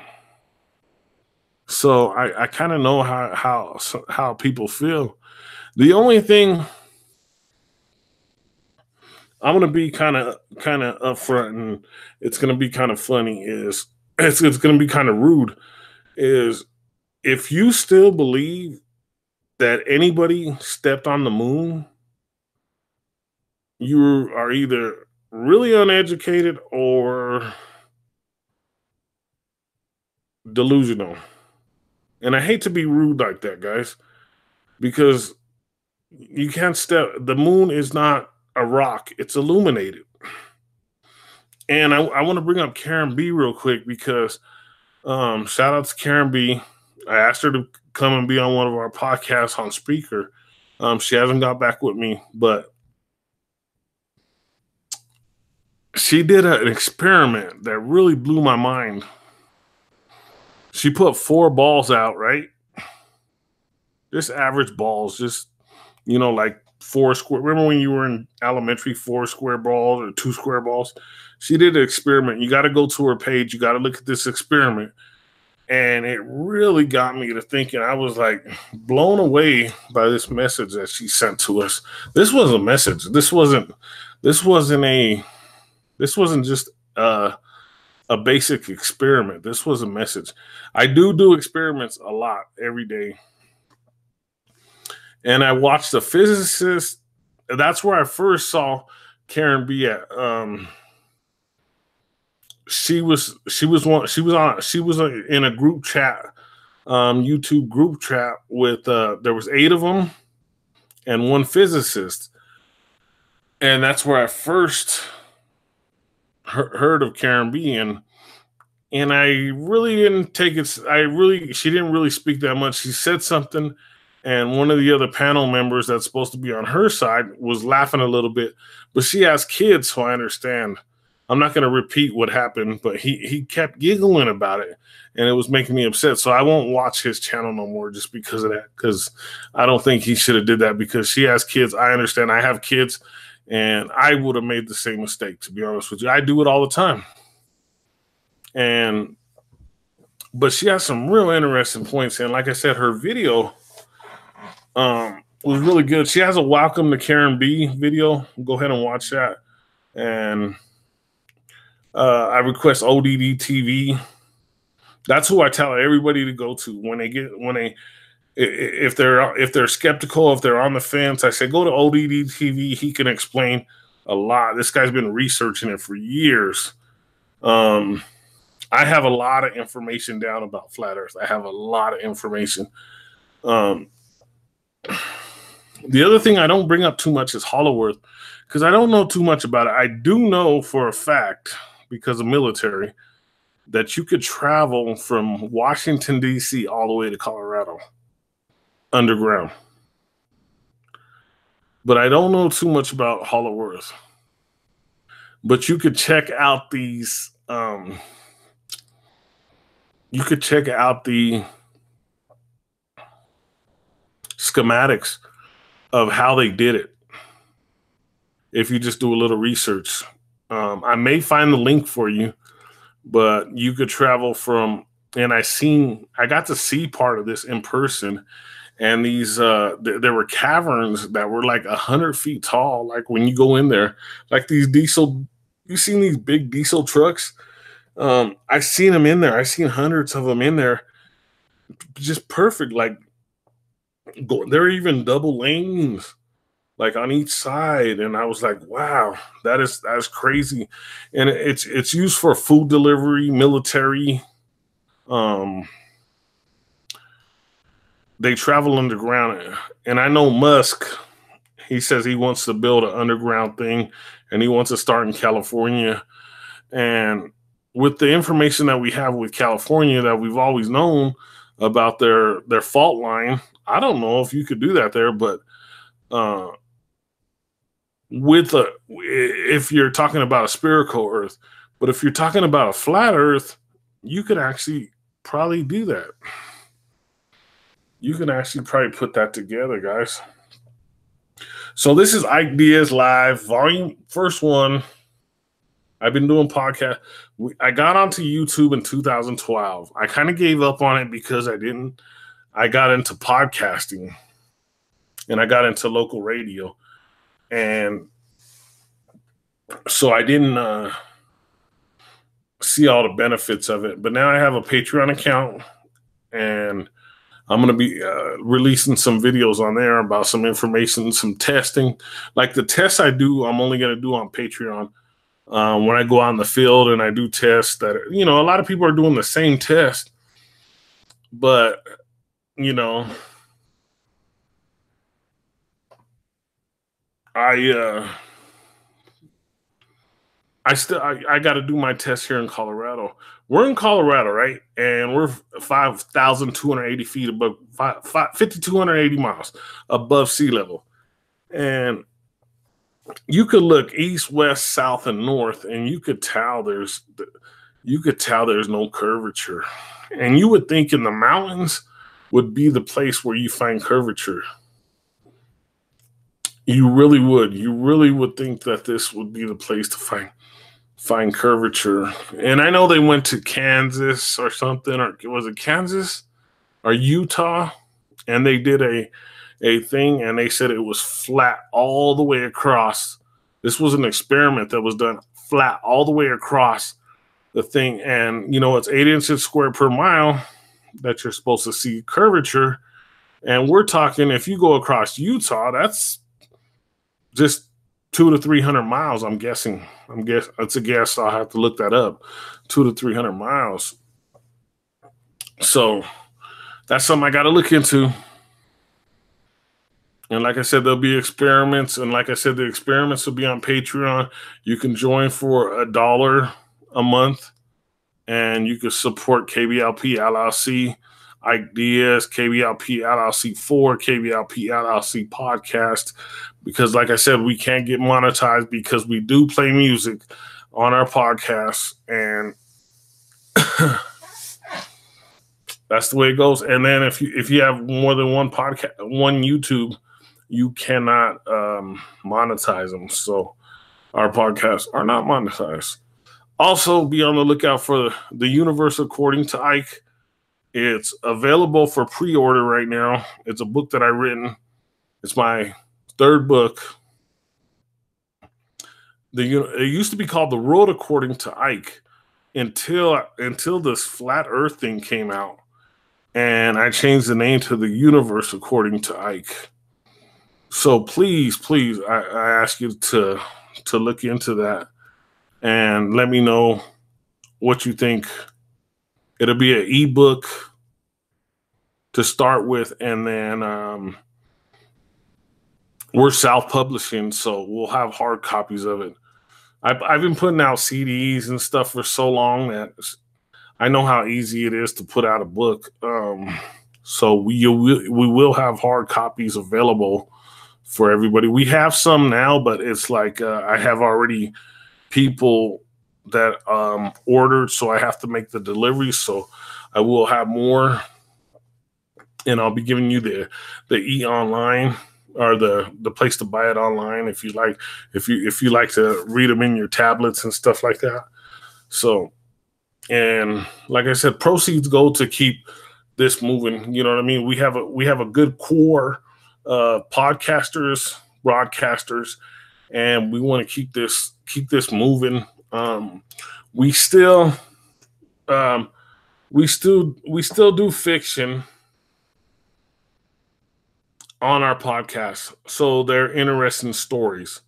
So I kind of know how people feel. The only thing I'm gonna be kind of upfront, and it's gonna be kind of funny. Is it's gonna be kind of rude. Is if you still believe that anybody stepped on the moon, you are either really uneducated or delusional. And I hate to be rude like that, guys, because you can't step. The moon is not a rock; it's illuminated. And I want to bring up Karen B real quick because shout out to Karen B. I asked her to come and be on one of our podcasts on speaker. She hasn't got back with me, but she did an experiment that really blew my mind. She put 4 balls out, right? Just average balls, just, like 4 square. Remember when you were in elementary, 4 square balls or 2 square balls? She did an experiment. You got to go to her page. You got to look at this experiment. And it really got me to thinking. I was like blown away by this message that she sent to us. This was a message. This wasn't just a basic experiment. This was a message. I do experiments a lot every day. And I watched a physicist. That's where I first saw Karen B at. She was in a group chat, YouTube group chat with there was 8 of them and 1 physicist. And that's where I first heard of Karen B, and I really didn't take it. She didn't really speak that much. She said something, and one of the other panel members that's supposed to be on her side was laughing a little bit, but she has kids, so I understand. I'm not going to repeat what happened, but he kept giggling about it, and it was making me upset. So I won't watch his channel no more just because of that, because I don't think he should have did that, because she has kids. I understand. I have kids. And I would have made the same mistake, to be honest with you. I do it all the time. But she has some real interesting points. And like I said, her video was really good. She has a Welcome to Karen B video. Go ahead and watch that. And I request ODD TV. That's who I tell everybody to go to if they're skeptical, if they're on the fence. I say go to ODD TV. He can explain a lot. This guy's been researching it for years. I have a lot of information down about flat Earth. I have a lot of information. The other thing I don't bring up too much is Hollow Earth, because I don't know too much about it. I do know for a fact, because of military, that you could travel from Washington, D.C. all the way to Colorado underground. But I don't know too much about Hollow Earth. But you could check out these. You could check out the schematics of how they did it if you just do a little research. I may find the link for you, but you could travel from. And I got to see part of this in person. and these there were caverns that were like 100 feet tall. Like when you go in there, like these diesel, you seen these big diesel trucks? I seen them in there. I seen hundreds of them in there, just perfect. Like there are even double lanes like on each side, and I was like, wow, that is crazy. And it's used for food delivery, military. um they travel underground, and I know Musk, he says he wants to build an underground thing, and he wants to start in California. And with the information that we have with California that we've always known about their fault line, I don't know if you could do that there, but uh with a if you're talking about a spherical Earth, but if you're talking about a flat Earth, you could actually probably do that. You can actually probably put that together, guys. So this is Ike Diaz Live, volume first one. I've been doing podcasts. I got onto YouTube in 2012. I kind of gave up on it because I got into podcasting, and I got into local radio. And so I didn't see all the benefits of it. But now I have a Patreon account, and I'm going to be releasing some videos on there about some information, some testing. Like the tests I do, I'm only going to do on Patreon. When I go out in the field and I do tests that, a lot of people are doing the same test, but, I got to do my test here in Colorado. We're in Colorado, right? And we're 5,280 feet above 5,280 miles above sea level. And you could look east, west, south, and north, and you could tell there's no curvature. And you would think in the mountains would be the place where you find curvature. You really would. You really would think that this would be the place to find curvature. And I know they went to Kansas or something, or was it Kansas or Utah? And they did a thing, and they said it was flat all the way across. This was an experiment that was done flat all the way across the thing. And, it's 8 inches squared per mile that you're supposed to see curvature. And we're talking, if you go across Utah, that's just 200 to 300 miles, I'm guessing. That's a guess. I'll have to look that up. 200 to 300 miles. So that's something I got to look into. And like I said, there'll be experiments. And like I said, the experiments will be on Patreon. You can join for $1 a month, and you can support KBLP LLC, Ike Diaz, KBLP LLC 4, KBLP LLC podcast. Because like I said, we can't get monetized because we do play music on our podcast. And that's the way it goes. And then if you have more than one podcast, one YouTube, you cannot monetize them. So our podcasts are not monetized. Also, be on the lookout for the Universe According to Ike. It's available for pre-order right now. It's a book that I've written. It's my third book. It used to be called The Road According to Ike until this flat Earth thing came out, and I changed the name to The Universe According to Ike. So please, I ask you to look into that and let me know what you think. It'll be an ebook to start with, and then we're self-publishing, so we'll have hard copies of it. I've been putting out CDs and stuff for so long that I know how easy it is to put out a book. So we will have hard copies available for everybody. We have some now, but it's like I have already people that ordered, so I have to make the delivery. So I will have more, and I'll be giving you the e-online, or the place to buy it online if you like to read them in your tablets and stuff like that. So, and like I said, proceeds go to keep this moving. You know what I mean? We have a good core podcasters, broadcasters, and we want to keep this moving. We still do fiction on our podcast, so they're interesting stories.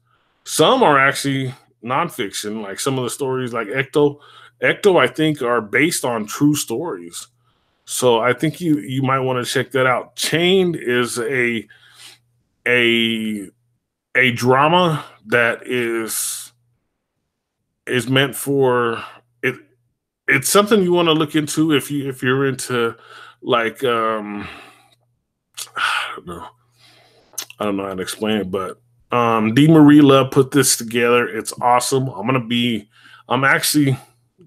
Some are actually nonfiction, like some of the stories like Ecto, I think, are based on true stories. So I think you might want to check that out. Chained is a drama that is meant for it. It's something you want to look into if you're into, like, I don't know how to explain it, but D. Marie Love put this together. It's awesome. I'm actually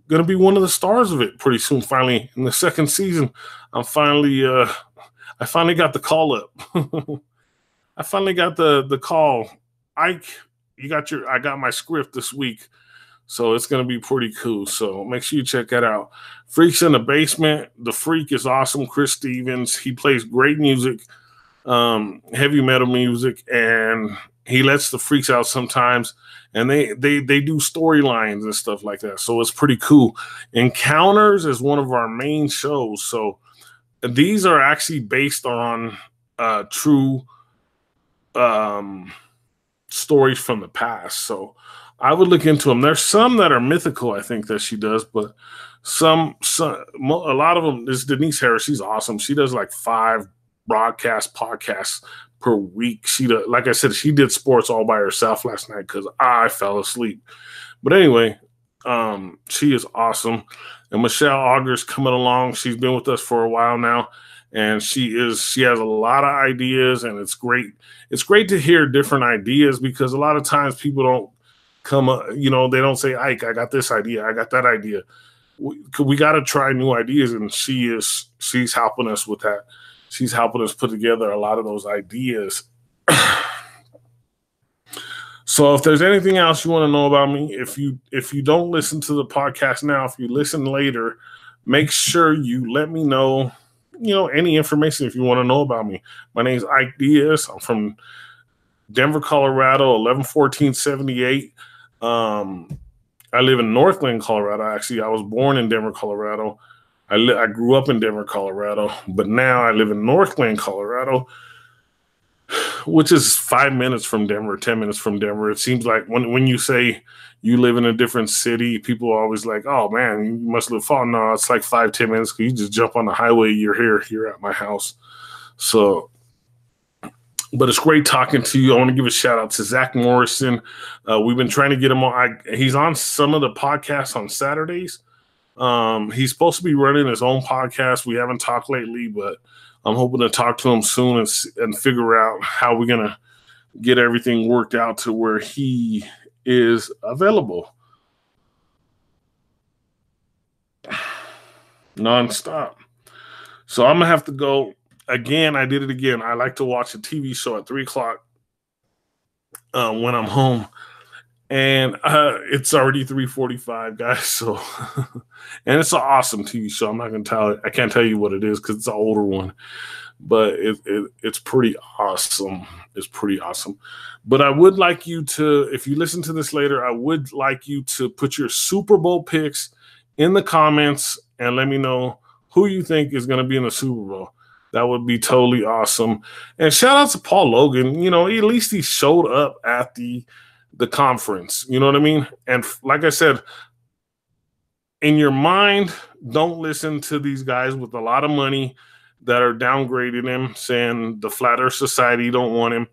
gonna be one of the stars of it pretty soon. Finally, in the second season, I finally got the call up. I finally got the call. Ike, I got my script this week, so it's gonna be pretty cool. So make sure you check that out. Freaks in the Basement. The Freak is awesome. Chris Stevens. He plays great music, heavy metal music, and he lets the freaks out sometimes, and they do storylines and stuff like that. So it's pretty cool. Encounters is one of our main shows. So these are actually based on true stories from the past. So I would look into them. There's some that are mythical, I think, that she does, but a lot of them is Denise Harris. She's awesome. She does like 5 podcasts per week. Like I said, she did sports all by herself last night because I fell asleep. But anyway, she is awesome. And Michelle Auger's coming along. She's been with us for a while now, and she has a lot of ideas, and it's great. It's great to hear different ideas, because a lot of times people don't come up, they don't say, Ike, I got this idea, I got that idea. We got to try new ideas, and she's helping us with that. She's helping us put together a lot of those ideas. So if there's anything else you want to know about me, if you don't listen to the podcast now, if you listen later, make sure you let me know, any information if you want to know about me. My name is Ike Diaz. I'm from Denver, Colorado, 111478. I live in Northland, Colorado. Actually, I was born in Denver, Colorado. I grew up in Denver, Colorado, but now I live in Northland, Colorado, which is 5 minutes from Denver, 10 minutes from Denver. It seems like when you say you live in a different city, people are always like, oh, man, you must live far. No, it's like 5-10 minutes. You just jump on the highway, you're here at my house. So, but it's great talking to you. I want to give a shout out to Zach Morrison. We've been trying to get him on. He's on some of the podcasts on Saturdays. He's supposed to be running his own podcast. We haven't talked lately, but I'm hoping to talk to him soon and figure out how we're going to get everything worked out to where he is available nonstop. So I'm going to have to go again. I did it again. I like to watch a TV show at 3:00 when I'm home. And it's already 3:45, guys. So, and it's an awesome TV show. I'm not gonna tell it. I can't tell you what it is because it's an older one, but it's pretty awesome. It's pretty awesome. But I would like you to, if you listen to this later, I would like you to put your Super Bowl picks in the comments and let me know who you think is gonna be in the Super Bowl. That would be totally awesome. And shout out to Paul Logan. At least he showed up at the conference, you know what I mean? And like I said, in your mind, don't listen to these guys with a lot of money that are downgrading him, saying the Flat Earth Society don't want him.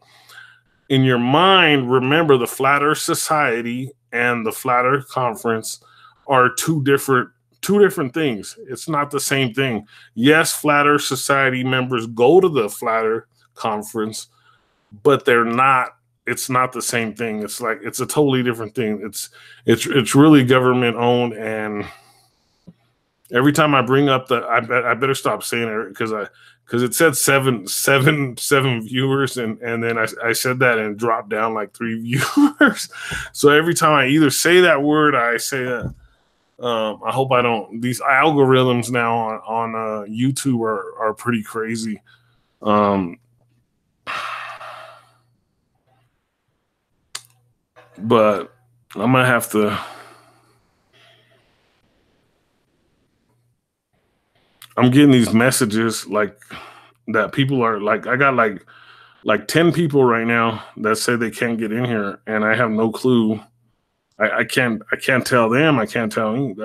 In your mind, remember the Flat Earth Society and the Flat Earth Conference are two different things. It's not the same thing. Yes, Flat Earth Society members go to the Flat Earth Conference, but it's not the same thing. It's a totally different thing. It's really government owned, and every time I bring up I better stop saying it because it said seven viewers, and then I said that and it dropped down like 3 viewers. So every time I either say that word, I say that. I hope I don't. These algorithms now on YouTube are pretty crazy. But I'm gonna have to. I'm getting these messages like that. People are like, I got like 10 people right now that say they can't get in here, and I have no clue. I can't tell them. I can't tell you.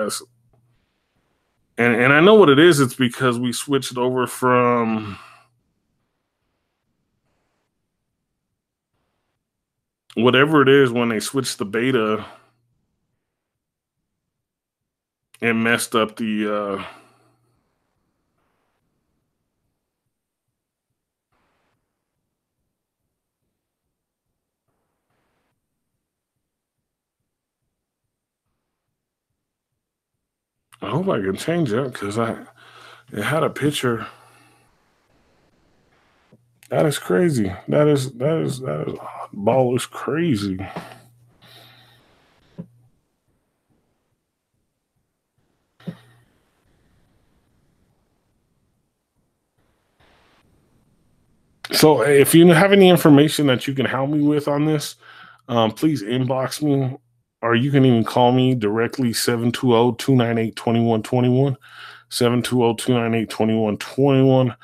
And I know what it is. It's because we switched over from whatever it is when they switched the beta. It messed up the. I hope I can change that because it had a picture. That is crazy. That is ball is crazy. So if you have any information that you can help me with on this, please inbox me, or you can even call me directly 720-298-2121. 720-298-2121.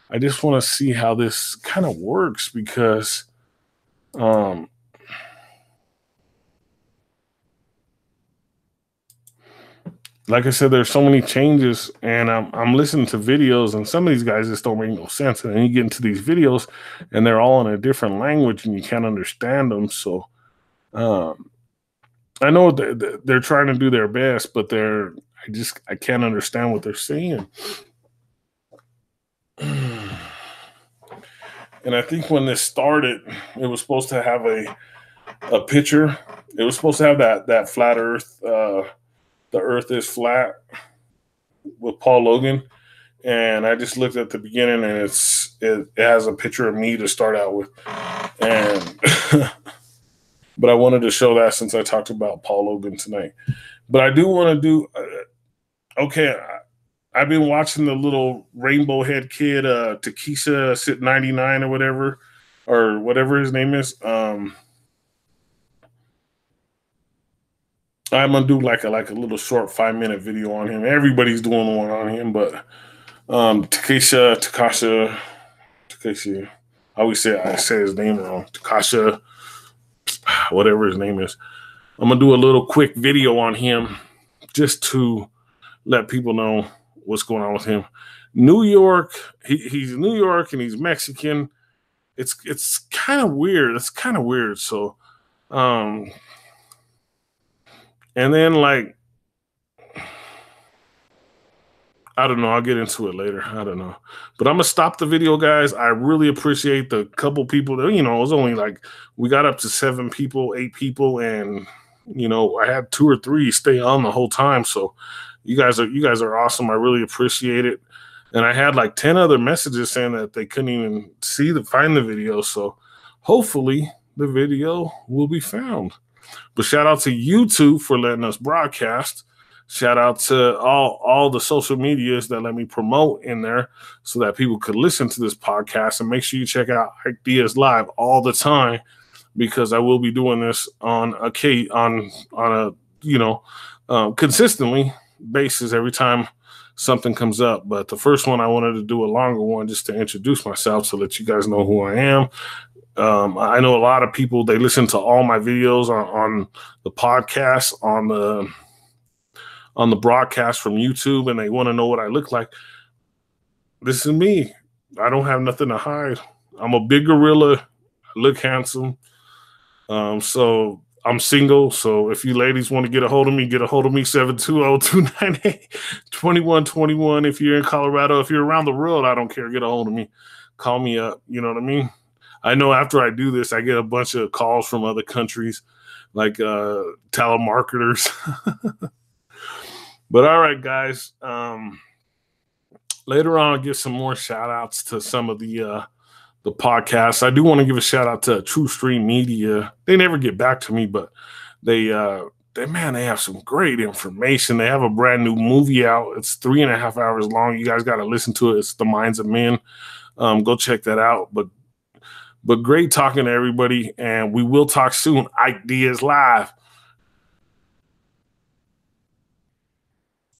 I just want to see how this kind of works because like I said, there's so many changes, and I'm listening to videos, and some of these guys just don't make no sense. And then you get into these videos, and they're all in a different language, and you can't understand them. So I know they're trying to do their best, but I can't understand what they're saying. And I think when this started, it was supposed to have a picture. It was supposed to have that flat Earth. The Earth is flat with Paul Logan, and I just looked at the beginning, and it has a picture of me to start out with, and but I wanted to show that since I talked about Paul Logan tonight. But I do want to do okay. I've been watching the little rainbow head kid, Takesha Sit 99 or whatever his name is. I'm gonna do like a little short 5-minute video on him. Everybody's doing one on him, but Takesha. I say his name wrong. Takesha, whatever his name is. I'm gonna do a little quick video on him just to let people know what's going on with him. New York, he's New York and he's Mexican. It's kind of weird. It's kind of weird. So, and then like, I don't know. I'll get into it later. I don't know. But I'm going to stop the video, guys. I really appreciate the couple people that, it was only like, we got up to 7 people, 8 people. And, I had 2 or 3 stay on the whole time. So you guys are awesome. I really appreciate it. And I had like 10 other messages saying that they couldn't even find the video. So hopefully the video will be found. But shout out to YouTube for letting us broadcast. Shout out to all the social medias that let me promote in there so that people could listen to this podcast. And make sure you check out Ike Diaz Live all the time, because I will be doing this on a consistently basis every time something comes up. But the first one, I wanted to do a longer one just to introduce myself to let you guys know who I am. I know a lot of people, they listen to all my videos on the podcast, on the broadcast from YouTube, and they want to know what I look like. This is me. I don't have nothing to hide. I'm a big gorilla. I look handsome. So I'm single. So if you ladies want to get a hold of me, 720-298-2121. If you're in Colorado, if you're around the world, I don't care. Get a hold of me. Call me up. You know what I mean? I know after I do this, I get a bunch of calls from other countries, like telemarketers. But all right, guys. Later on, I'll give some more shout outs to some of the podcasts. I do want to give a shout out to True Stream Media. They never get back to me, but they they have some great information. They have a brand new movie out. It's 3.5 hours long. You guys got to listen to it. It's The Minds of Men. Go check that out. But great talking to everybody, and we will talk soon. Ike Diaz live.